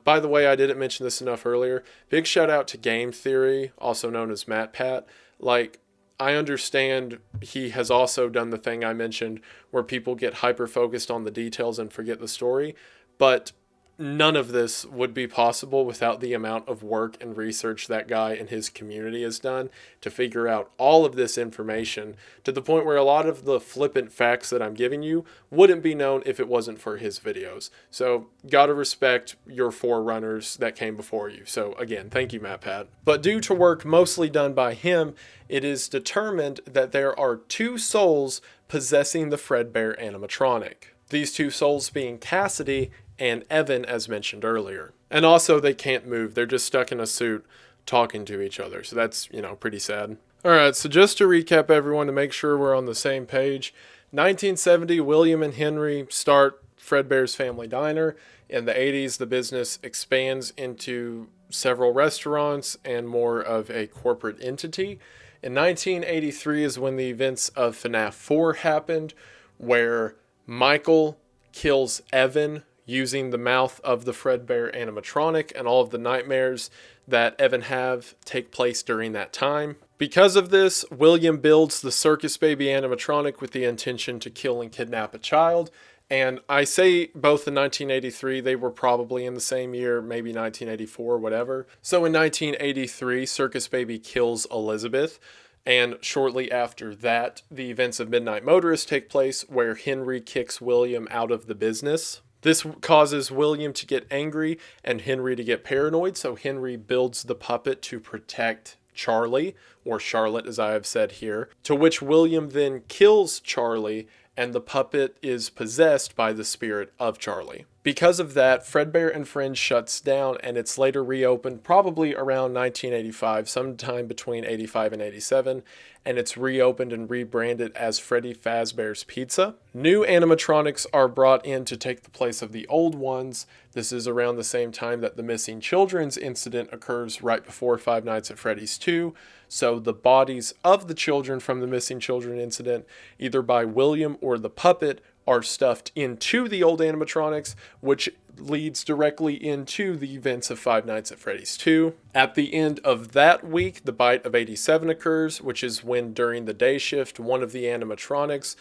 By the way, I didn't mention this enough earlier. Big shout out to Game Theory, also known as MatPat. I understand he has also done the thing I mentioned where people get hyper-focused on the details and forget the story, but none of this would be possible without the amount of work and research that guy and his community has done to figure out all of this information, to the point where a lot of the flippant facts that I'm giving you wouldn't be known if it wasn't for his videos. So gotta respect your forerunners that came before you. So again, thank you, MatPat. But due to work mostly done by him, it is determined that there are two souls possessing the Fredbear animatronic. These two souls being Cassidy and Evan, as mentioned earlier. And also, they can't move. They're just stuck in a suit talking to each other. So that's, pretty sad. All right, so just to recap everyone, to make sure we're on the same page. 1970, William and Henry start Fredbear's Family Diner. In the 80s, the business expands into several restaurants and more of a corporate entity. In 1983 is when the events of FNAF 4 happened, where Michael kills Evan using the mouth of the Fredbear animatronic, and all of the nightmares that Evan have take place during that time. Because of this, William builds the Circus Baby animatronic with the intention to kill and kidnap a child. And I say both in 1983, they were probably in the same year, maybe 1984, whatever. So in 1983, Circus Baby kills Elizabeth. And shortly after that, the events of Midnight Motorist take place, where Henry kicks William out of the business. This causes William to get angry and Henry to get paranoid, so Henry builds the puppet to protect Charlie, or Charlotte as I have said here, to which William then kills Charlie, and the puppet is possessed by the spirit of Charlie. Because of that, Fredbear and Friends shuts down, and it's later reopened probably around 1985, sometime between 85 and 87, and it's reopened and rebranded as Freddy Fazbear's Pizza. New animatronics are brought in to take the place of the old ones. This is around the same time that the missing children's incident occurs, right before Five Nights at Freddy's 2. So the bodies of the children from the missing children incident, either by William or the puppet, are stuffed into the old animatronics, which leads directly into the events of Five Nights at Freddy's 2. At the end of that week, the Bite of 87 occurs, which is when during the day shift, one of the animatronics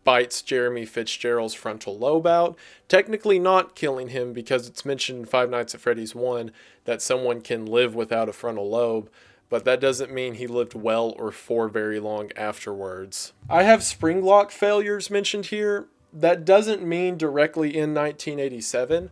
bites Jeremy Fitzgerald's frontal lobe out, technically not killing him because it's mentioned in Five Nights at Freddy's 1 that someone can live without a frontal lobe, but that doesn't mean he lived well or for very long afterwards. I have spring lock failures mentioned here. That doesn't mean directly in 1987.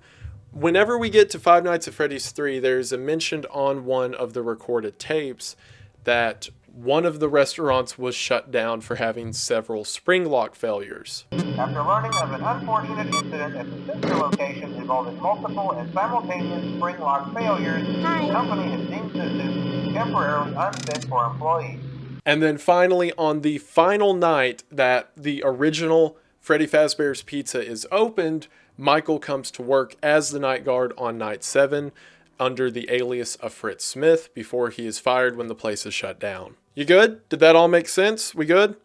Whenever we get to Five Nights at Freddy's 3, there's a mention on one of the recorded tapes that one of the restaurants was shut down for having several spring lock failures. After learning of an unfortunate incident at the sister location involving multiple and simultaneous spring lock failures, the company has deemed the system temporarily unfit for employees. And then finally, on the final night that the original Freddy Fazbear's Pizza is opened, Michael comes to work as the night guard on night 7 under the alias of Fritz Smith before he is fired when the place is shut down. You good? Did that all make sense? We good?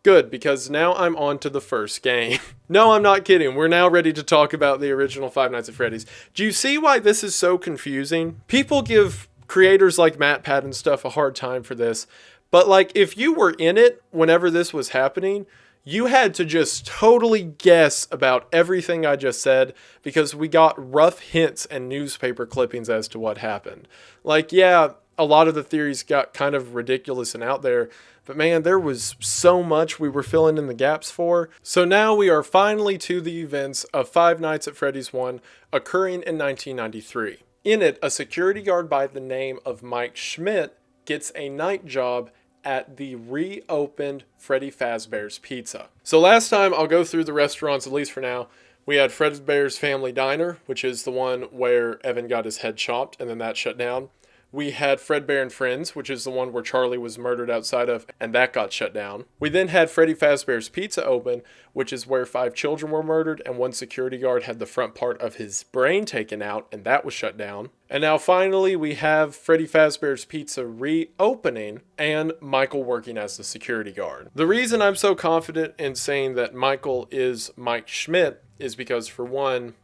Good, because now I'm on to the first game. No, I'm not kidding. We're now ready to talk about the original Five Nights at Freddy's. Do you see why this is so confusing? People give creators like MatPat and stuff a hard time for this, But like, if you were in it whenever this was happening, you had to just totally guess about everything I just said because we got rough hints and newspaper clippings as to what happened. Like, yeah, a lot of the theories got kind of ridiculous and out there, but man, there was so much we were filling in the gaps for. So now we are finally to the events of Five Nights at Freddy's 1 occurring in 1993. In it, a security guard by the name of Mike Schmidt gets a night job at the reopened Freddy Fazbear's Pizza. So last time, I'll go through the restaurants, at least for now. We had Fredbear's Family Diner, which is the one where Evan got his head chopped and then that shut down. We had Fredbear and Friends, which is the one where Charlie was murdered outside of, and that got shut down. We then had Freddy Fazbear's Pizza open, which is where 5 children were murdered, and one security guard had the front part of his brain taken out, and that was shut down. And now finally, we have Freddy Fazbear's Pizza reopening, and Michael working as the security guard. The reason I'm so confident in saying that Michael is Mike Schmidt is because, for one,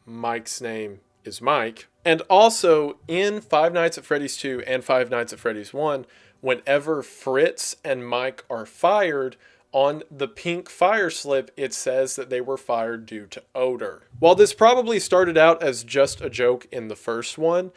Mike's name is Mike. And also, in Five Nights at Freddy's 2 and Five Nights at Freddy's 1, whenever Fritz and Mike are fired, on the pink fire slip, it says that they were fired due to odor. While this probably started out as just a joke in the first one,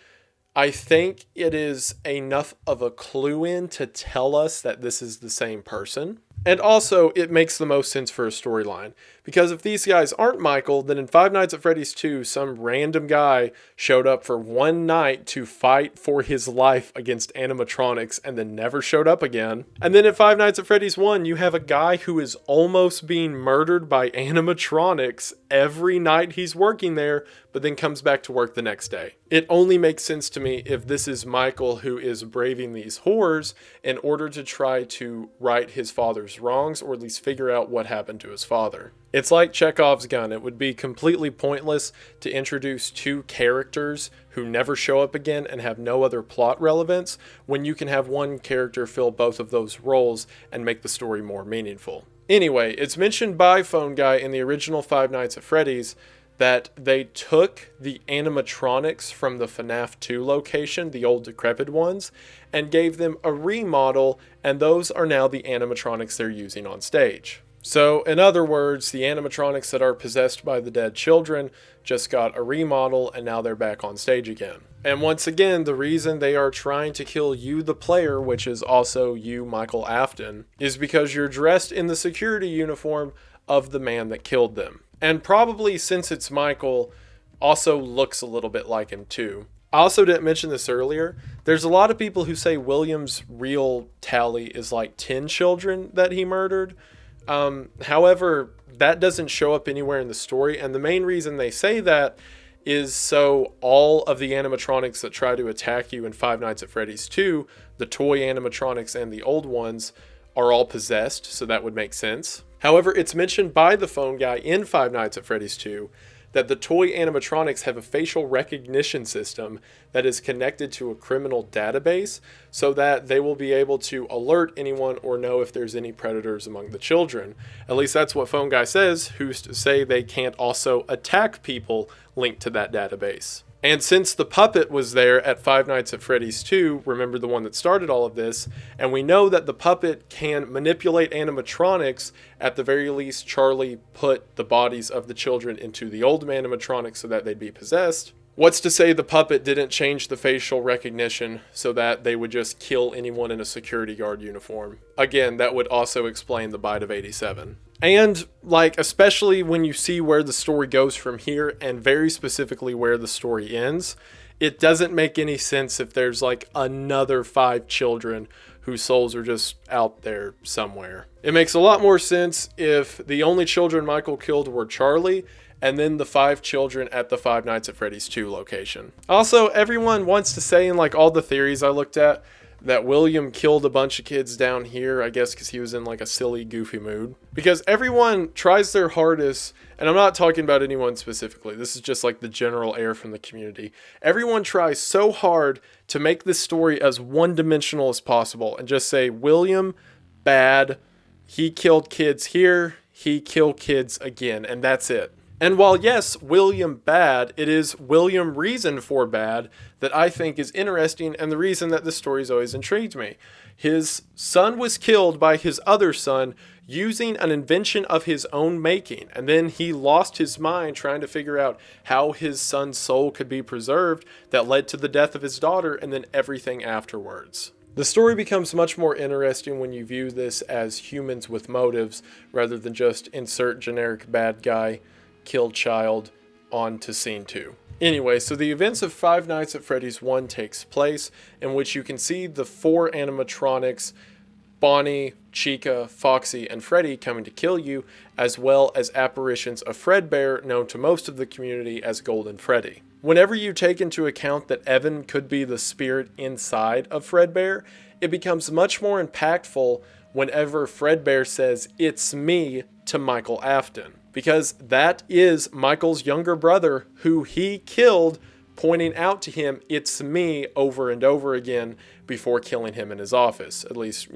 I think it is enough of a clue in to tell us that this is the same person. And also, it makes the most sense for a storyline. Because if these guys aren't Michael, then in Five Nights at Freddy's 2, some random guy showed up for one night to fight for his life against animatronics and then never showed up again. And then in Five Nights at Freddy's 1, you have a guy who is almost being murdered by animatronics every night he's working there, but then comes back to work the next day. It only makes sense to me if this is Michael who is braving these horrors in order to try to right his father's wrongs, or at least figure out what happened to his father. It's like Chekhov's gun. It would be completely pointless to introduce 2 characters who never show up again and have no other plot relevance when you can have one character fill both of those roles and make the story more meaningful. Anyway, it's mentioned by Phone Guy in the original Five Nights at Freddy's that they took the animatronics from the FNAF 2 location, the old decrepit ones, and gave them a remodel, and those are now the animatronics they're using on stage. So, in other words, the animatronics that are possessed by the dead children just got a remodel, and now they're back on stage again. And once again, the reason they are trying to kill you, the player, which is also you, Michael Afton, is because you're dressed in the security uniform of the man that killed them. And probably, since it's Michael, also looks a little bit like him too. I also didn't mention this earlier. There's a lot of people who say William's real tally is like 10 children that he murdered. However, that doesn't show up anywhere in the story, and the main reason they say that is so all of the animatronics that try to attack you in Five Nights at Freddy's 2, the toy animatronics and the old ones, are all possessed, so that would make sense. However, it's mentioned by the Phone Guy in Five Nights at Freddy's 2 that the toy animatronics have a facial recognition system that is connected to a criminal database so that they will be able to alert anyone or know if there's any predators among the children. At least that's what Phone Guy says, who's to say they can't also attack people linked to that database. And since the puppet was there at Five Nights at Freddy's 2, remember the one that started all of this, and we know that the puppet can manipulate animatronics, at the very least Charlie put the bodies of the children into the old animatronics so that they'd be possessed. What's to say the puppet didn't change the facial recognition so that they would just kill anyone in a security guard uniform? Again, that would also explain the bite of 87. And, like, especially when you see where the story goes from here, and very specifically where the story ends, it doesn't make any sense if there's, like, another 5 children whose souls are just out there somewhere. It makes a lot more sense if the only children Michael killed were Charlie, and then the 5 children at the Five Nights at Freddy's 2 location. Also, everyone wants to say in, like, all the theories I looked at, that William killed a bunch of kids down here, I guess because he was in like a silly, goofy mood. Because everyone tries their hardest, and I'm not talking about anyone specifically, this is just like the general air from the community. Everyone tries so hard to make this story as one-dimensional as possible and just say, William, bad, he killed kids here, he killed kids again, and that's it. And while yes, William bad, it is William reason for bad that I think is interesting and the reason that this story's always intrigued me. His son was killed by his other son using an invention of his own making, and then he lost his mind trying to figure out how his son's soul could be preserved that led to the death of his daughter and then everything afterwards. The story becomes much more interesting when you view this as humans with motives rather than just insert generic bad guy, killed child, on to scene 2. Anyway, so the events of Five Nights at Freddy's 1 takes place, in which you can see the 4 animatronics, Bonnie, Chica, Foxy, and Freddy coming to kill you, as well as apparitions of Fredbear, known to most of the community as Golden Freddy. Whenever you take into account that Evan could be the spirit inside of Fredbear, it becomes much more impactful whenever Fredbear says, "It's me," to Michael Afton. Because that is Michael's younger brother who he killed, pointing out to him, "It's me," over and over again before killing him in his office. At least,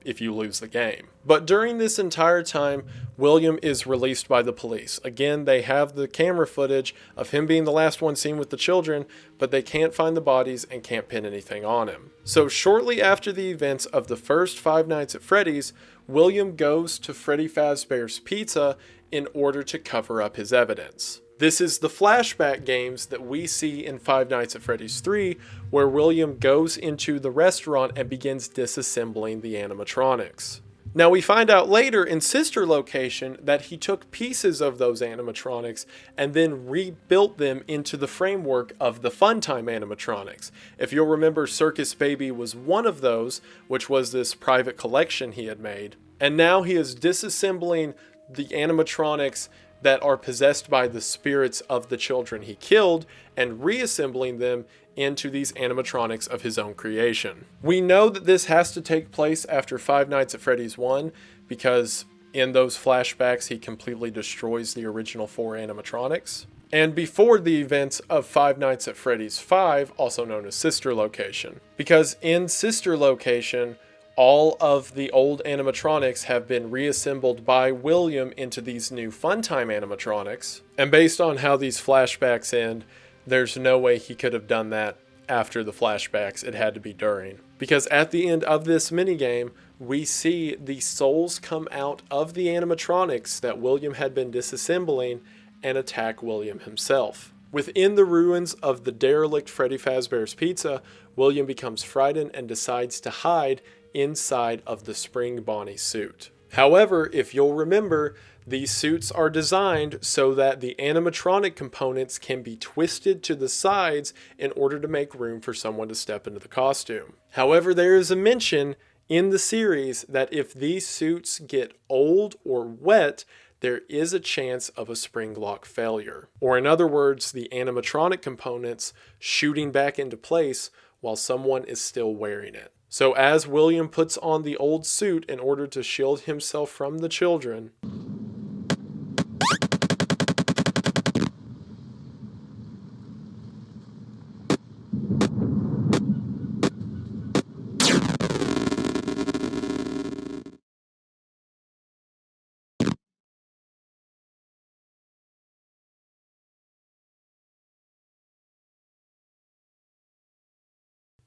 if you lose the game. But during this entire time, William is released by the police. Again, they have the camera footage of him being the last one seen with the children, but they can't find the bodies and can't pin anything on him. So shortly after the events of the first Five Nights at Freddy's, William goes to Freddy Fazbear's Pizza in order to cover up his evidence. This is the flashback games that we see in Five Nights at Freddy's 3, where William goes into the restaurant and begins disassembling the animatronics. Now we find out later in Sister Location that he took pieces of those animatronics and then rebuilt them into the framework of the Funtime animatronics. If you'll remember, Circus Baby was one of those, which was this private collection he had made. And now he is disassembling the animatronics that are possessed by the spirits of the children he killed and reassembling them into these animatronics of his own creation. We know that this has to take place after Five Nights at Freddy's 1 because in those flashbacks he completely destroys the original 4 animatronics. And before the events of Five Nights at Freddy's 5, also known as Sister Location. Because in Sister Location, all of the old animatronics have been reassembled by William into these new Funtime animatronics. And based on how these flashbacks end, there's no way he could have done that after the flashbacks. It had to be during. Because at the end of this minigame, we see the souls come out of the animatronics that William had been disassembling and attack William himself. Within the ruins of the derelict Freddy Fazbear's Pizza, William becomes frightened and decides to hide inside of the Spring Bonnie suit. However, if you'll remember, these suits are designed so that the animatronic components can be twisted to the sides in order to make room for someone to step into the costume. However, there is a mention in the series that if these suits get old or wet, there is a chance of a spring lock failure. Or in other words, the animatronic components shooting back into place while someone is still wearing it. So as William puts on the old suit in order to shield himself from the children,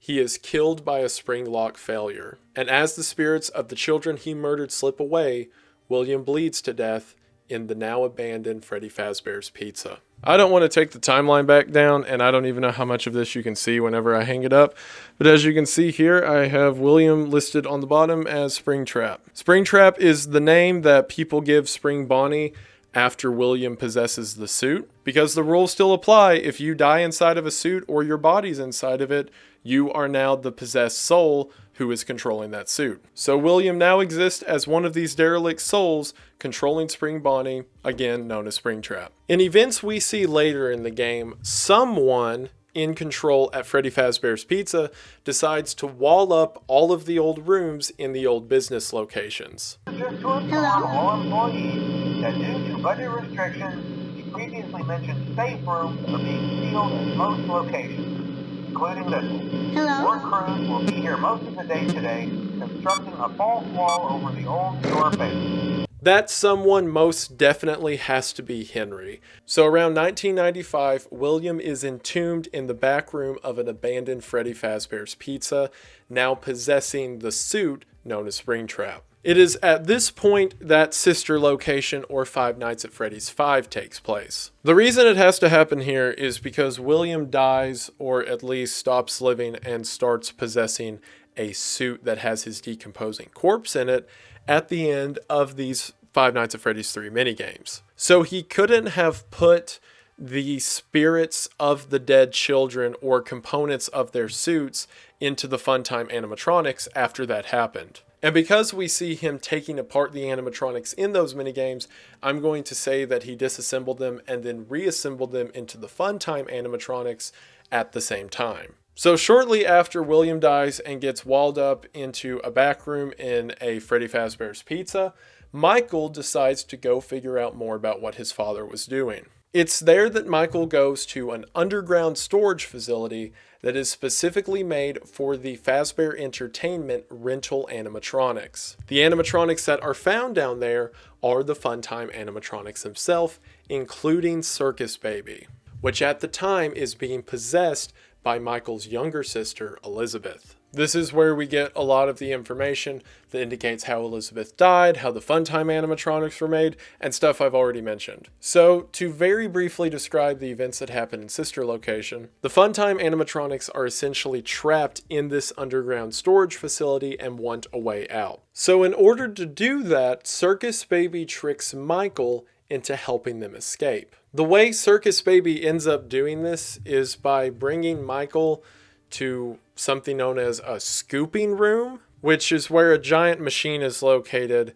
he is killed by a spring lock failure. And as the spirits of the children he murdered slip away, William bleeds to death in the now abandoned Freddy Fazbear's Pizza. I don't want to take the timeline back down, and I don't even know how much of this you can see whenever I hang it up. But as you can see here, I have William listed on the bottom as Springtrap. Springtrap is the name that people give Spring Bonnie after William possesses the suit, because the rules still apply. If you die inside of a suit or your body's inside of it, you are now the possessed soul who is controlling that suit. So William now exists as one of these derelict souls controlling Spring Bonnie, again known as Springtrap. In events we see later in the game, someone in control at Freddy Fazbear's Pizza decides to wall up all of the old rooms in the old business locations. Just to inform all employees that due to budget restrictions, the previously mentioned safe rooms are being sealed at most locations, including this one. Your crews will be here most of the day today, constructing a false wall over the old store base. That someone most definitely has to be Henry. So around 1995, William is entombed in the back room of an abandoned Freddy Fazbear's Pizza, now possessing the suit known as Springtrap. It is at this point that Sister Location or Five Nights at Freddy's 5 takes place. The reason it has to happen here is because William dies, or at least stops living, and starts possessing a suit that has his decomposing corpse in it at the end of these Five Nights at Freddy's 3 minigames. So he couldn't have put the spirits of the dead children or components of their suits into the Funtime animatronics after that happened. And because we see him taking apart the animatronics in those minigames, I'm going to say that he disassembled them and then reassembled them into the Funtime animatronics at the same time. So shortly after William dies and gets walled up into a back room in a Freddy Fazbear's Pizza, Michael decides to go figure out more about what his father was doing. It's there that Michael goes to an underground storage facility that is specifically made for the Fazbear Entertainment rental animatronics. The animatronics that are found down there are the Funtime animatronics themselves, including Circus Baby, which at the time is being possessed by Michael's younger sister, Elizabeth. This is where we get a lot of the information that indicates how Elizabeth died, how the Funtime animatronics were made, and stuff I've already mentioned. So, to very briefly describe the events that happened in Sister Location, the Funtime animatronics are essentially trapped in this underground storage facility and want a way out. So in order to do that, Circus Baby tricks Michael into helping them escape. The way Circus Baby ends up doing this is by bringing Michael to something known as a scooping room, which is where a giant machine is located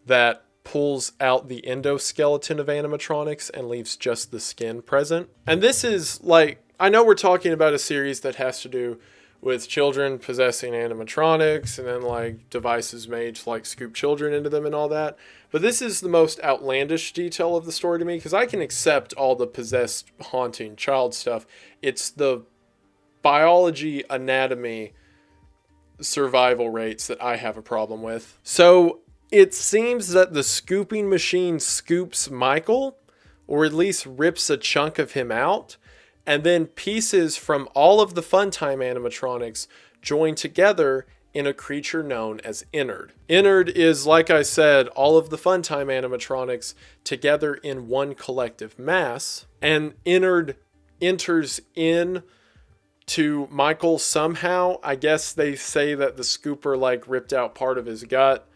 that pulls out the endoskeleton of animatronics and leaves just the skin present. And this is like, I know we're talking about a series that has to do with children possessing animatronics and then like devices made to like scoop children into them and all that. But this is the most outlandish detail of the story to me, because I can accept all the possessed, haunting child stuff. It's the biology, anatomy, survival rates that I have a problem with. So it seems that the scooping machine scoops Michael, or at least rips a chunk of him out, and then pieces from all of the Funtime animatronics join together in a creature known as Innard. Innard is, like I said, all of the Funtime animatronics together in one collective mass, and Innard enters in to Michael somehow. I guess they say that the scooper like ripped out part of his gut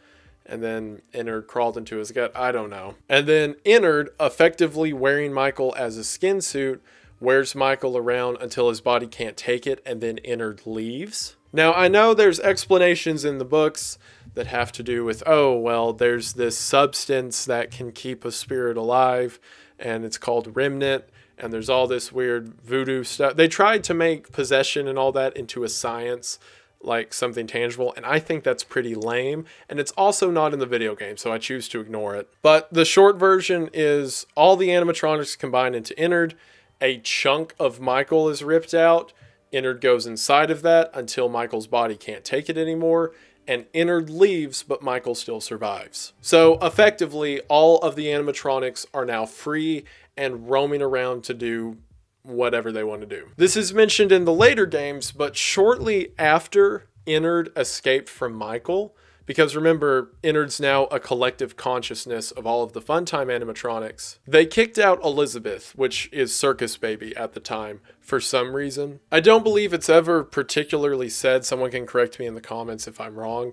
and then Innard crawled into his gut. I don't know. And then Innard, effectively wearing Michael as a skin suit, wears Michael around until his body can't take it, and then Innard leaves. Now, I know there's explanations in the books that have to do with, oh, well, there's this substance that can keep a spirit alive, and it's called remnant, and there's all this weird voodoo stuff. They tried to make possession and all that into a science, like something tangible, and I think that's pretty lame, and it's also not in the video game, so I choose to ignore it. But the short version is all the animatronics combine into Innard, a chunk of Michael is ripped out, Innard goes inside of that until Michael's body can't take it anymore, and Innard leaves, but Michael still survives. So effectively, all of the animatronics are now free and roaming around to do whatever they want to do. This is mentioned in the later games, but shortly after Innard escaped from Michael, because remember, Innard's now a collective consciousness of all of the Funtime animatronics, they kicked out Elizabeth, which is Circus Baby at the time, for some reason. I don't believe it's ever particularly said. Someone can correct me in the comments if I'm wrong.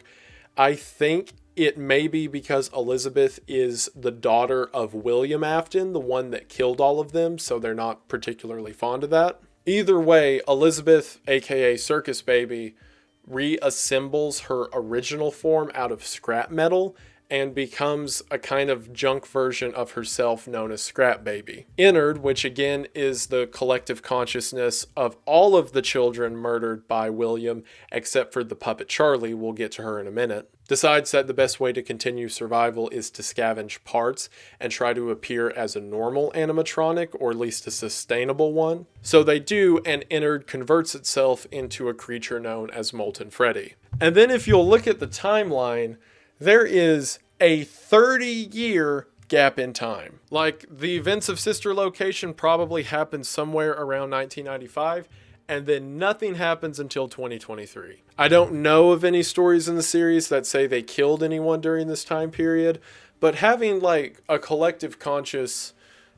I think it may be because Elizabeth is the daughter of William Afton, the one that killed all of them, so they're not particularly fond of that. Either way, Elizabeth, aka Circus Baby, reassembles her original form out of scrap metal and becomes a kind of junk version of herself known as Scrap Baby. Innard, which again is the collective consciousness of all of the children murdered by William, except for the puppet Charlie, we'll get to her in a minute, decides that the best way to continue survival is to scavenge parts and try to appear as a normal animatronic, or at least a sustainable one. So they do, and Innard converts itself into a creature known as Molten Freddy. And then if you'll look at the timeline, there is a 30-year gap in time. Like, the events of Sister Location probably happened somewhere around 1995, and then nothing happens until 2023. I don't know of any stories in the series that say they killed anyone during this time period, but having like a collective conscience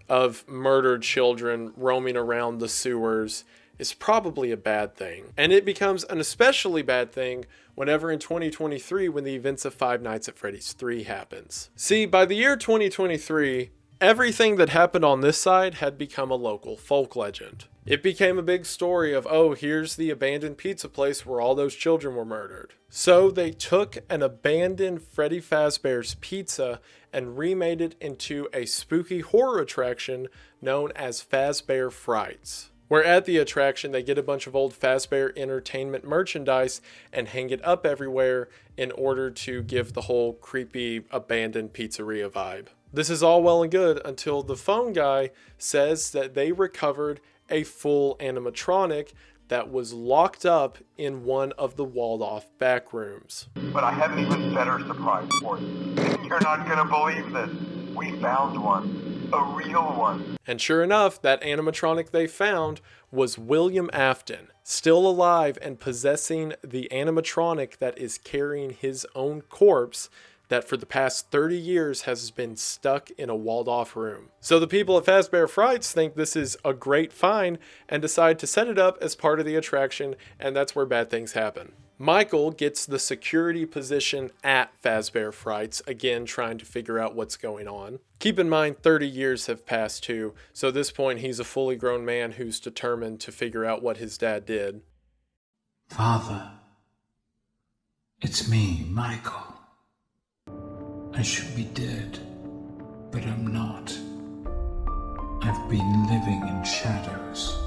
of murdered children roaming around the sewers is probably a bad thing. And it becomes an especially bad thing whenever in 2023 when the events of Five Nights at Freddy's 3 happens. See, by the year 2023, everything that happened on this side had become a local folk legend. It became a big story of, oh, here's the abandoned pizza place where all those children were murdered. So they took an abandoned Freddy Fazbear's Pizza and remade it into a spooky horror attraction known as Fazbear Frights, where at the attraction they get a bunch of old Fazbear Entertainment merchandise and hang it up everywhere in order to give the whole creepy abandoned pizzeria vibe. This is all well and good until the phone guy says that they recovered a full animatronic that was locked up in one of the walled-off back rooms. But I have an even better surprise for you. You're not gonna believe this. We found one. A real one. And sure enough, that animatronic they found was William Afton, still alive and possessing the animatronic that is carrying his own corpse that for the past 30 years has been stuck in a walled-off room. So the people at Fazbear Frights think this is a great find and decide to set it up as part of the attraction, and that's where bad things happen. Michael gets the security position at Fazbear Frights, again trying to figure out what's going on. Keep in mind 30 years have passed too, so at this point he's a fully grown man who's determined to figure out what his dad did. Father, it's me, Michael. I should be dead, but I'm not. I've been living in shadows.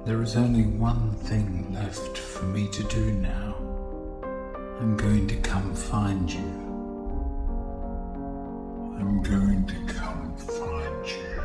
There is only one thing left for me to do now. I'm going to come find you. I'm going to come find you.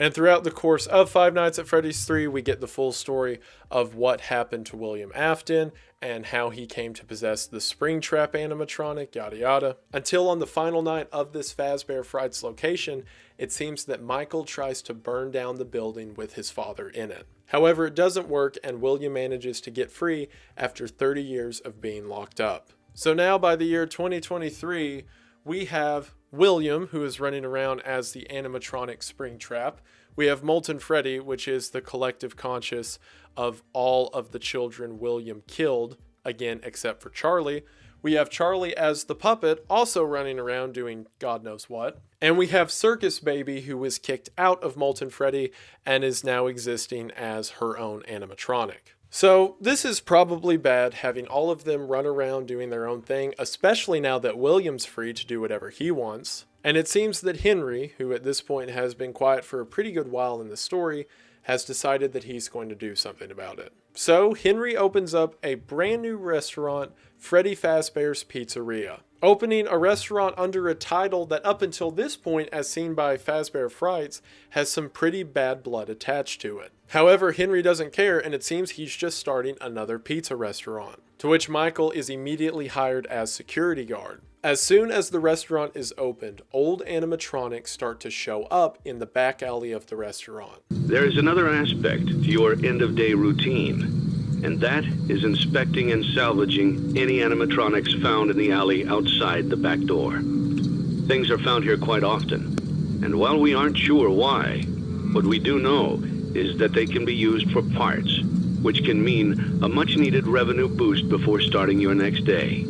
And throughout the course of Five Nights at Freddy's 3, we get the full story of what happened to William Afton and how he came to possess the Springtrap animatronic, yada yada. Until on the final night of this Fazbear Frights location, it seems that Michael tries to burn down the building with his father in it. However, it doesn't work and William manages to get free after 30 years of being locked up. So now by the year 2023, we have William, who is running around as the animatronic Springtrap. We have Molten Freddy, which is the collective conscious of all of the children William killed, again, except for Charlie. We have Charlie as the puppet, also running around doing God knows what. And we have Circus Baby, who was kicked out of Molten Freddy and is now existing as her own animatronic. So this is probably bad, having all of them run around doing their own thing, especially now that William's free to do whatever he wants. And it seems that Henry, who at this point has been quiet for a pretty good while in the story, has decided that he's going to do something about it. So Henry opens up a brand new restaurant, Freddy Fazbear's Pizzeria, opening a restaurant under a title that up until this point, as seen by Fazbear Frights, has some pretty bad blood attached to it. However, Henry doesn't care, and it seems he's just starting another pizza restaurant, to which Michael is immediately hired as security guard. As soon as the restaurant is opened, old animatronics start to show up in the back alley of the restaurant. There is another aspect to your end-of-day routine, and that is inspecting and salvaging any animatronics found in the alley outside the back door. Things are found here quite often, and while we aren't sure why, what we do know is that they can be used for parts, which can mean a much-needed revenue boost before starting your next day.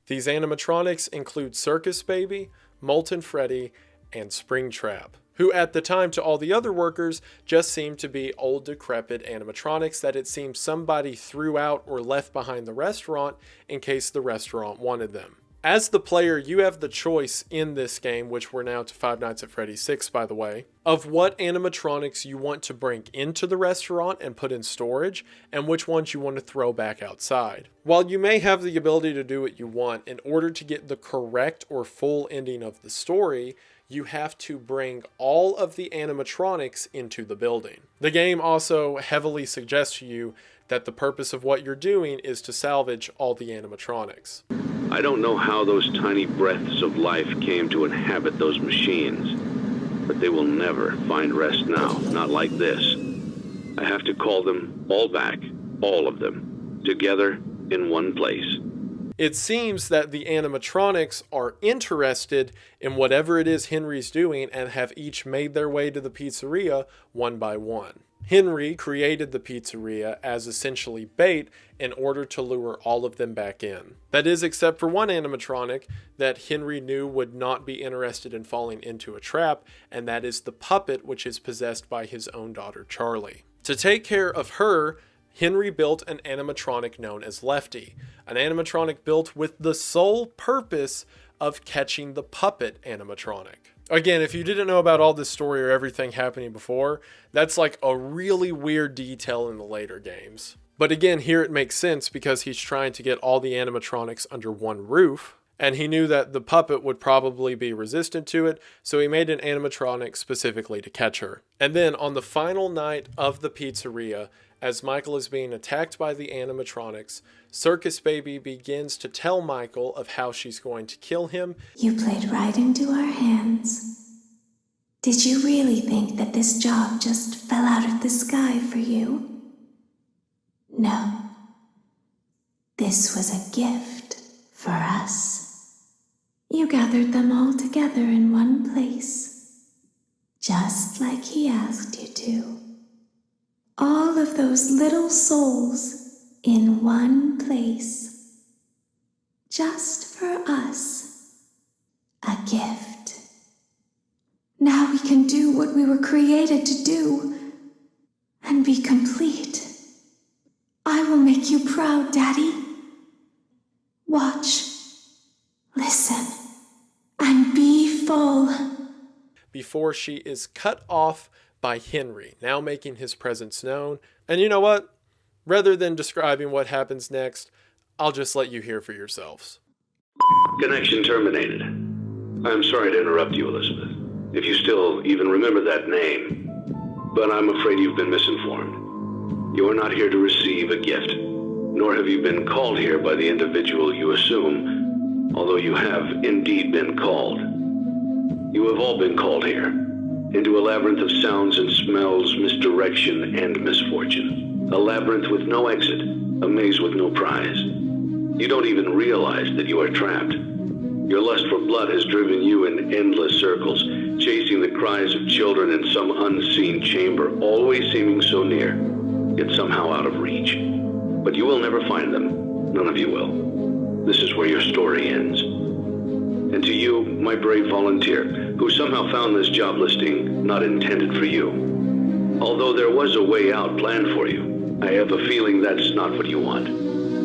These animatronics include Circus Baby, Molten Freddy, and Springtrap, who at the time to all the other workers just seemed to be old decrepit animatronics that it seems somebody threw out or left behind the restaurant in case the restaurant wanted them. As the player, you have the choice in this game, which we're now to Five Nights at Freddy's 6 by the way, of what animatronics you want to bring into the restaurant and put in storage, and which ones you want to throw back outside. While you may have the ability to do what you want, in order to get the correct or full ending of the story, you have to bring all of the animatronics into the building. The game also heavily suggests to you that the purpose of what you're doing is to salvage all the animatronics. I don't know how those tiny breaths of life came to inhabit those machines, but they will never find rest now, not like this. I have to call them all back, all of them, together in one place. It seems that the animatronics are interested in whatever it is Henry's doing and have each made their way to the pizzeria one by one. Henry created the pizzeria as essentially bait in order to lure all of them back in. That is, except for one animatronic that Henry knew would not be interested in falling into a trap, and that is the puppet, which is possessed by his own daughter, Charlie. To take care of her, Henry built an animatronic known as Lefty, an animatronic built with the sole purpose of catching the puppet animatronic. Again, if you didn't know about all this story or everything happening before, that's like a really weird detail in the later games. But again, here it makes sense because he's trying to get all the animatronics under one roof, and he knew that the puppet would probably be resistant to it, so he made an animatronic specifically to catch her. And then on the final night of the pizzeria, as Michael is being attacked by the animatronics, Circus Baby begins to tell Michael of how she's going to kill him. You played right into our hands. Did you really think that this job just fell out of the sky for you? No. This was a gift for us. You gathered them all together in one place, just like he asked you to. All of those little souls in one place, just for us, a gift. Now we can do what we were created to do and be complete. I will make you proud, Daddy. Watch, listen, and be full. Before she is cut off by Henry, now making his presence known. And you know what? Rather than describing what happens next, I'll just let you hear for yourselves. Connection terminated. I'm sorry to interrupt you, Elizabeth, if you still even remember that name. But I'm afraid you've been misinformed. You are not here to receive a gift, nor have you been called here by the individual you assume, although you have indeed been called. You have all been called here, into a labyrinth of sounds and smells, misdirection and misfortune. A labyrinth with no exit, a maze with no prize. You don't even realize that you are trapped. Your lust for blood has driven you in endless circles, chasing the cries of children in some unseen chamber, always seeming so near, yet somehow out of reach. But you will never find them. None of you will. This is where your story ends. And to you, my brave volunteer, who somehow found this job listing not intended for you. Although there was a way out planned for you, I have a feeling that's not what you want.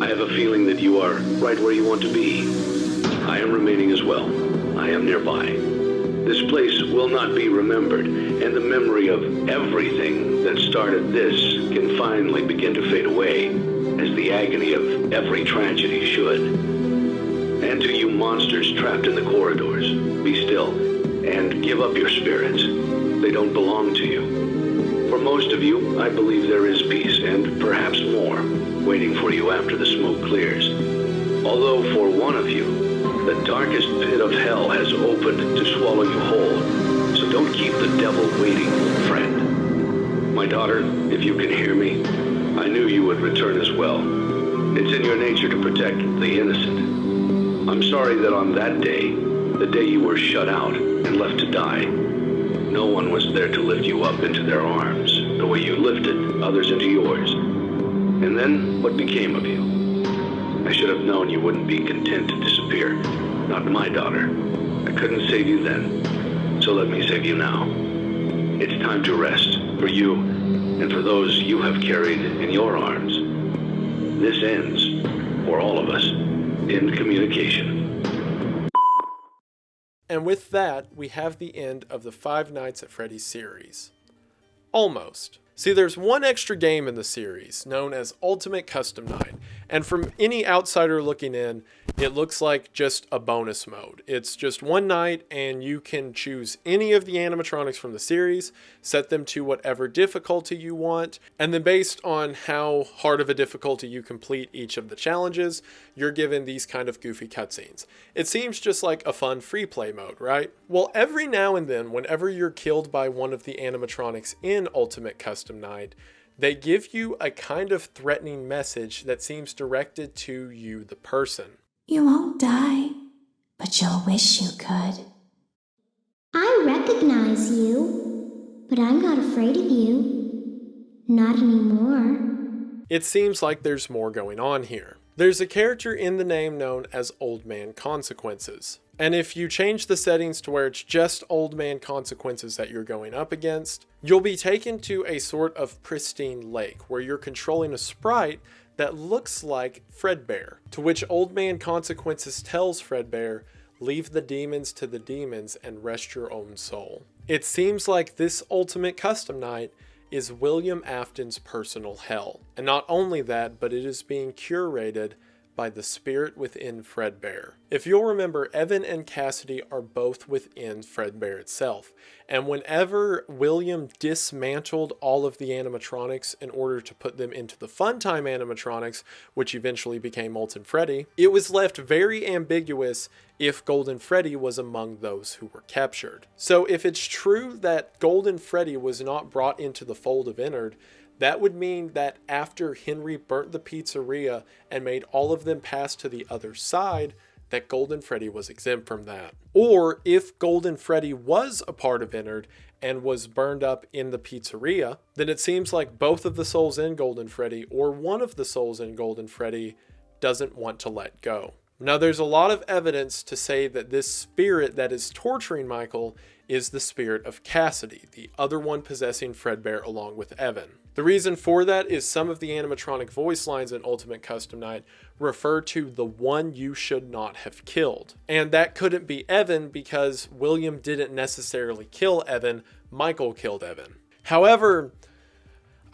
I have a feeling that you are right where you want to be. I am remaining as well. I am nearby. This place will not be remembered, and the memory of everything that started this can finally begin to fade away, as the agony of every tragedy should. And to you monsters trapped in the corridors, be still and give up your spirits. They don't belong to you. For most of you, I believe there is peace and perhaps more waiting for you after the smoke clears. Although for one of you, the darkest pit of hell has opened to swallow you whole. So don't keep the devil waiting, friend. My daughter, if you can hear me, I knew you would return as well. It's in your nature to protect the innocent. I'm sorry that on that day, the day you were shut out and left to die, no one was there to lift you up into their arms, the way you lifted others into yours. And then, what became of you? I should have known you wouldn't be content to disappear. Not my daughter. I couldn't save you then, so let me save you now. It's time to rest, for you, and for those you have carried in your arms. This ends, for all of us, in communication. And with that, we have the end of the Five Nights at Freddy's series. Almost. See, there's one extra game in the series, known as Ultimate Custom Night, and from any outsider looking in, it looks like just a bonus mode. It's just one night, and you can choose any of the animatronics from the series, set them to whatever difficulty you want, and then based on how hard of a difficulty you complete each of the challenges, you're given these kind of goofy cutscenes. It seems just like a fun free play mode, right? Well, every now and then, whenever you're killed by one of the animatronics in Ultimate Custom Night, they give you a kind of threatening message that seems directed to you, the person. You won't die, but you'll wish you could. I recognize you, but I'm not afraid of you. Not anymore. It seems like there's more going on here. There's a character in the name known as Old Man Consequences. And if you change the settings to where it's just Old Man Consequences that you're going up against, you'll be taken to a sort of pristine lake where you're controlling a sprite that looks like Fredbear, to which Old Man Consequences tells Fredbear, leave the demons to the demons and rest your own soul. It seems like this Ultimate Custom Night is William Afton's personal hell. And not only that, but it is being curated by the spirit within Fredbear. If you'll remember, Evan and Cassidy are both within Fredbear itself. And whenever William dismantled all of the animatronics in order to put them into the Funtime animatronics, which eventually became Molten Freddy, it was left very ambiguous if Golden Freddy was among those who were captured. So if it's true that Golden Freddy was not brought into the fold of Ennard, that would mean that after Henry burnt the pizzeria and made all of them pass to the other side, that Golden Freddy was exempt from that. Or if Golden Freddy was a part of Ennard and was burned up in the pizzeria, then it seems like both of the souls in Golden Freddy or one of the souls in Golden Freddy doesn't want to let go. Now there's a lot of evidence to say that this spirit that is torturing Michael is the spirit of Cassidy, the other one possessing Fredbear along with Evan. The reason for that is some of the animatronic voice lines in Ultimate Custom Night refer to the one you should not have killed. And that couldn't be Evan because William didn't necessarily kill Evan, Michael killed Evan. However,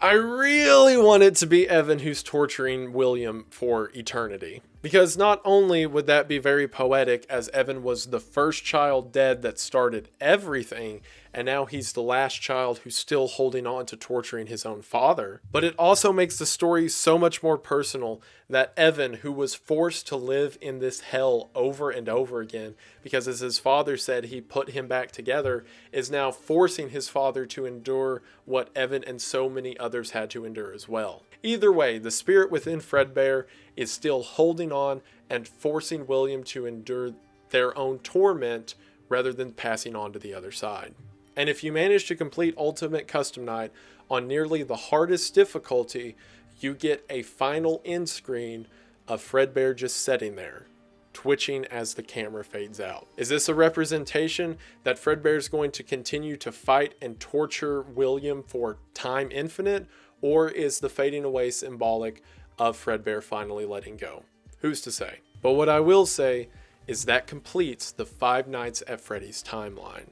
I really want it to be Evan who's torturing William for eternity. Because not only would that be very poetic, as Evan was the first child dead that started everything, and now he's the last child who's still holding on to torturing his own father, but it also makes the story so much more personal that Evan, who was forced to live in this hell over and over again, because as his father said he put him back together, is now forcing his father to endure what Evan and so many others had to endure as well. Either way, the spirit within Fredbear is still holding on and forcing William to endure their own torment rather than passing on to the other side. And if you manage to complete Ultimate Custom Night on nearly the hardest difficulty, you get a final end screen of Fredbear just sitting there, twitching as the camera fades out. Is this a representation that Fredbear is going to continue to fight and torture William for time infinite? Or is the fading away symbolic of Fredbear finally letting go? Who's to say? But what I will say is that completes the Five Nights at Freddy's timeline.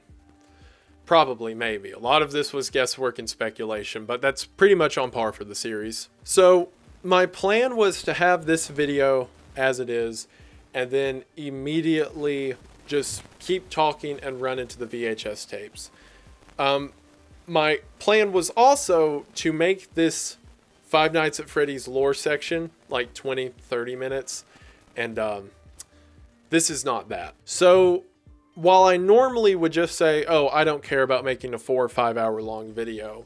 Probably, maybe. A lot of this was guesswork and speculation, but that's pretty much on par for the series. So my plan was to have this video as it is, and then immediately just keep talking and run into the VHS tapes. My plan was also to make this Five Nights at Freddy's lore section like 20-30 minutes, and this is not that. So while I normally would just say, oh, I don't care about making a 4 or 5 hour long video,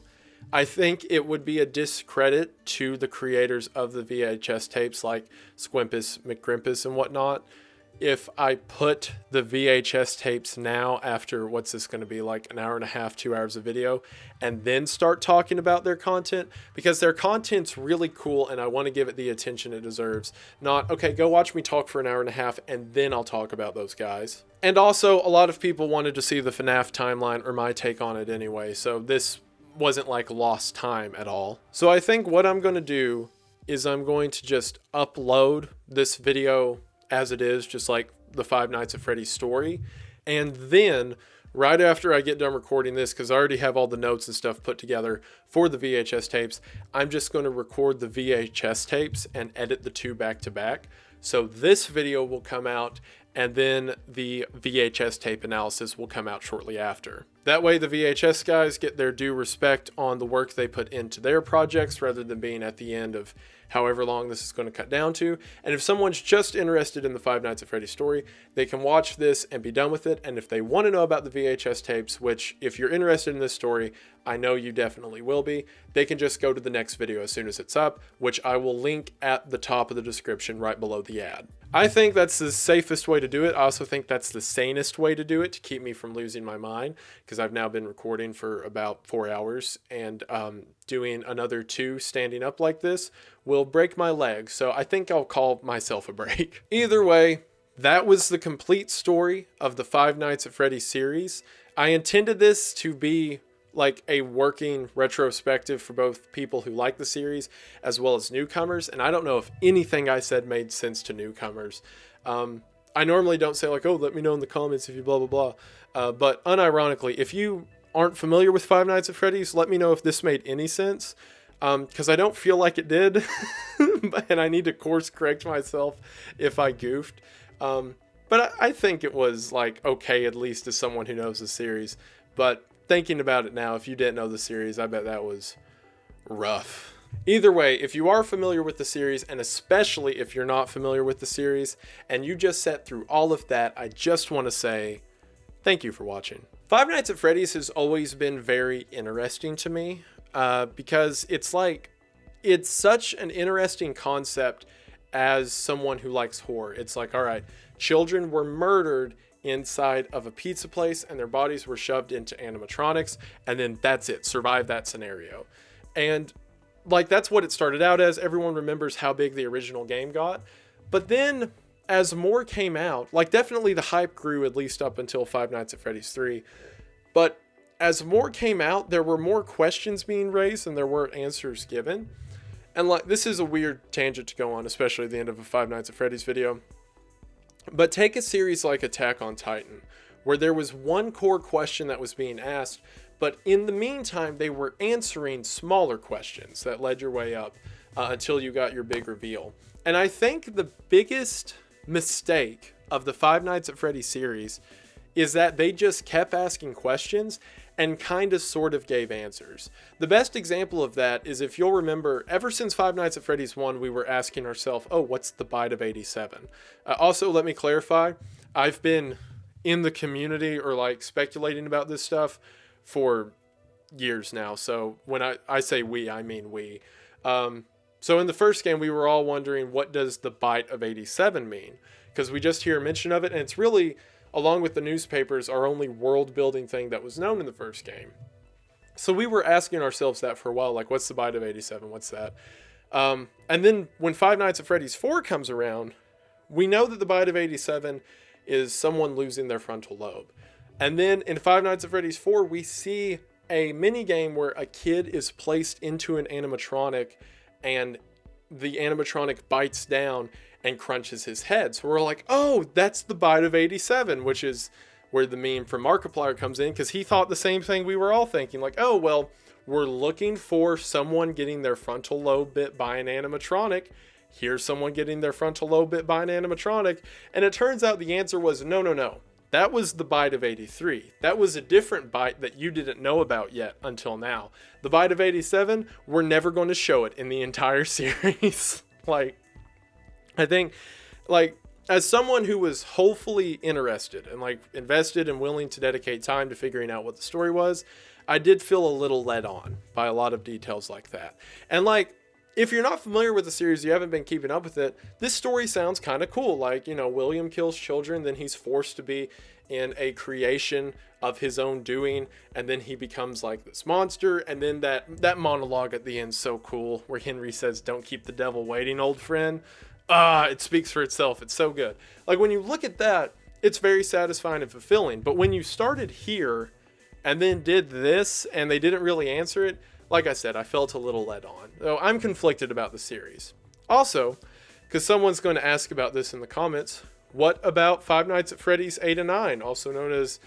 I think it would be a discredit to the creators of the VHS tapes like Squimpus, McGrimpus, and whatnot if I put the VHS tapes now after, what's this going to be, like an hour and a half, 2 hours of video, and then start talking about their content, because their content's really cool and I want to give it the attention it deserves. Not, okay, go watch me talk for an hour and a half and then I'll talk about those guys. And also, a lot of people wanted to see the FNAF timeline or my take on it anyway, so this wasn't like lost time at all. So I think what I'm going to do is I'm going to just upload this video as it is, just like the Five Nights at Freddy's story, and then right after I get done recording this, because I already have all the notes and stuff put together for the VHS tapes, I'm just going to record the VHS tapes and edit the two back to back. So this video will come out, and then the VHS tape analysis will come out shortly after. That way the VHS guys get their due respect on the work they put into their projects, rather than being at the end of however long this is going to cut down to. And if someone's just interested in the Five Nights at Freddy's story, they can watch this and be done with it. And if they want to know about the VHS tapes, which if you're interested in this story, I know you definitely will be, they can just go to the next video as soon as it's up, which I will link at the top of the description right below the ad. I think that's the safest way to do it. I also think that's the sanest way to do it, to keep me from losing my mind, because I've now been recording for about 4 hours, and doing another 2 standing up like this will break my leg. So I think I'll call myself a break. Either way, that was the complete story of the Five Nights at Freddy's series. I intended this to be like a working retrospective for both people who like the series as well as newcomers, and I don't know if anything I said made sense to newcomers. I normally don't say like, oh, let me know in the comments if you blah blah blah, but unironically, if you aren't familiar with Five Nights at Freddy's, let me know if this made any sense, because I don't feel like it did, and I need to course correct myself if I goofed. But I think it was like okay, at least as someone who knows the series. But thinking about it now, if you didn't know the series, I bet that was rough. Either way, if you are familiar with the series, and especially if you're not familiar with the series, and you just sat through all of that, I just want to say thank you for watching. Five Nights at Freddy's has always been very interesting to me, because it's such an interesting concept as someone who likes horror. It's like, all right, children were murdered inside of a pizza place and their bodies were shoved into animatronics, and then that's it, survive that scenario. And like, that's what it started out as. Everyone remembers how big the original game got, but then as more came out, like definitely the hype grew at least up until Five Nights at Freddy's 3, but as more came out, there were more questions being raised than there were answers given. And like, this is a weird tangent to go on, especially at the end of a Five Nights at Freddy's video. But take a series like Attack on Titan, where there was one core question that was being asked, but in the meantime, they were answering smaller questions that led your way up until you got your big reveal. And I think the biggest mistake of the Five Nights at Freddy's series is that they just kept asking questions and kind of sort of gave answers. The best example of that is, if you'll remember, ever since Five Nights at Freddy's 1, we were asking ourselves, oh, what's the bite of 87? Also, let me clarify, I've been in the community or like speculating about this stuff for years now. So when I say we, I mean we. So in the first game, we were all wondering, what does the bite of 87 mean? Because we just hear mention of it, and it's really, along with the newspapers, our only world building thing that was known in the first game. So we were asking ourselves that for a while, like, what's the bite of 87? What's that? And then when Five Nights at Freddy's 4 comes around, we know that the bite of 87 is someone losing their frontal lobe. And then in Five Nights at Freddy's 4, we see a mini game where a kid is placed into an animatronic, and the animatronic bites down and crunches his head. So we're like, oh, that's the bite of 87, which is where the meme from Markiplier comes in, because he thought the same thing we were all thinking, like, oh, well, we're looking for someone getting their frontal lobe bit by an animatronic. Here's someone getting their frontal lobe bit by an animatronic. And it turns out the answer was no. That was the bite of 83. That was a different bite that you didn't know about yet until now. The bite of 87, we're never going to show it in the entire series. Like, I think, like, as someone who was hopefully interested and like invested and willing to dedicate time to figuring out what the story was, I did feel a little led on by a lot of details like that. And like, if you're not familiar with the series, you haven't been keeping up with it, this story sounds kind of cool. Like, you know, William kills children, then he's forced to be in a creation of his own doing, and then he becomes like this monster, and then that monologue at the end's so cool, where Henry says, "Don't keep the devil waiting, old friend." It speaks for itself. It's so good. Like, when you look at that, it's very satisfying and fulfilling. But when you started here and then did this and they didn't really answer it, like I said, I felt a little led on. Though I'm conflicted about the series. Also, because someone's going to ask about this in the comments, what about Five Nights at Freddy's 8 and 9, also known as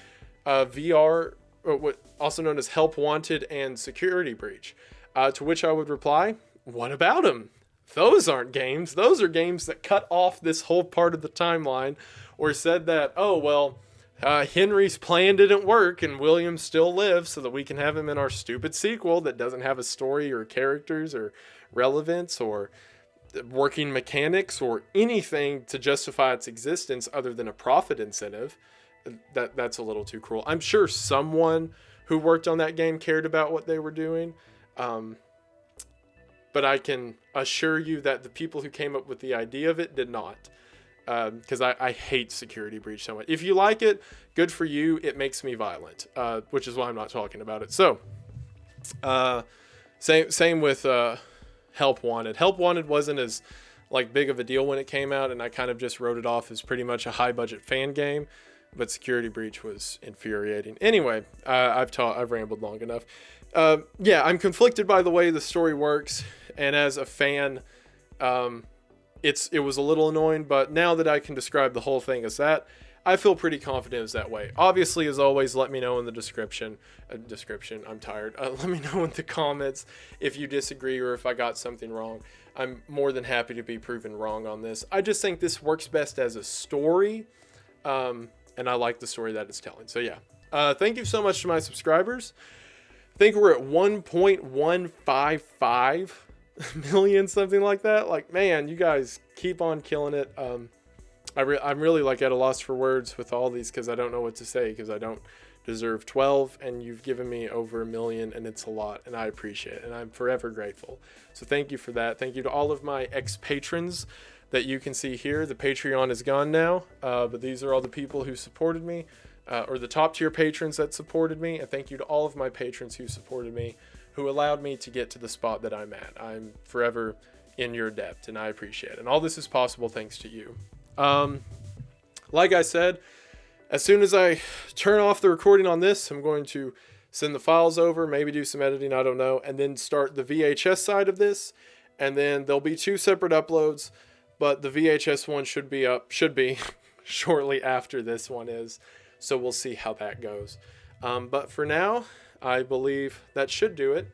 VR, or what also known as Help Wanted and Security Breach. To which I would reply, what about them? Those aren't games. Those are games that cut off this whole part of the timeline, or said that, oh, well, Henry's plan didn't work and William still lives so that we can have him in our stupid sequel that doesn't have a story or characters or relevance or working mechanics or anything to justify its existence other than a profit incentive. That's a little too cruel. I'm sure someone who worked on that game cared about what they were doing. But I can assure you that the people who came up with the idea of it did not. Because I hate Security Breach so much. If you like it, good for you. It makes me violent, which is why I'm not talking about it. So, same with Help Wanted. Help Wanted wasn't as like big of a deal when it came out, and I kind of just wrote it off as pretty much a high budget fan game. But Security Breach was infuriating. Anyway, I've rambled long enough. Yeah, I'm conflicted by the way the story works, and as a fan, it was a little annoying. But now that I can describe the whole thing as that, I feel pretty confident it's that way. Obviously, as always, let me know in the description. I'm tired. Let me know in the comments if you disagree or if I got something wrong. I'm more than happy to be proven wrong on this. I just think this works best as a story, and I like the story that it's telling. So yeah, thank you so much to my subscribers. I think we're at 1.155 million, something like that. Like, man, you guys keep on killing it. I'm really like at a loss for words with all these because I don't know what to say because I don't deserve 12, and you've given me over 1 million, and it's a lot, and I appreciate it, and I'm forever grateful. So thank you for that. Thank you to all of my ex-patrons that you can see here. The Patreon is gone now, but these are all the people who supported me, or the top tier patrons that supported me, and thank you to all of my patrons who supported me, who allowed me to get to the spot that I'm at. I'm forever in your debt, and I appreciate it. And all this is possible thanks to you. Like I said, as soon as I turn off the recording on this, I'm going to send the files over, maybe do some editing, I don't know, and then start the VHS side of this, and then there'll be 2 separate uploads, but the VHS one should be shortly after this one is, so we'll see how that goes. But for now, I believe that should do it.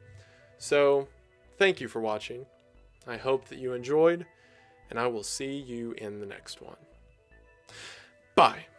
So thank you for watching. I hope that you enjoyed, and I will see you in the next one. Bye.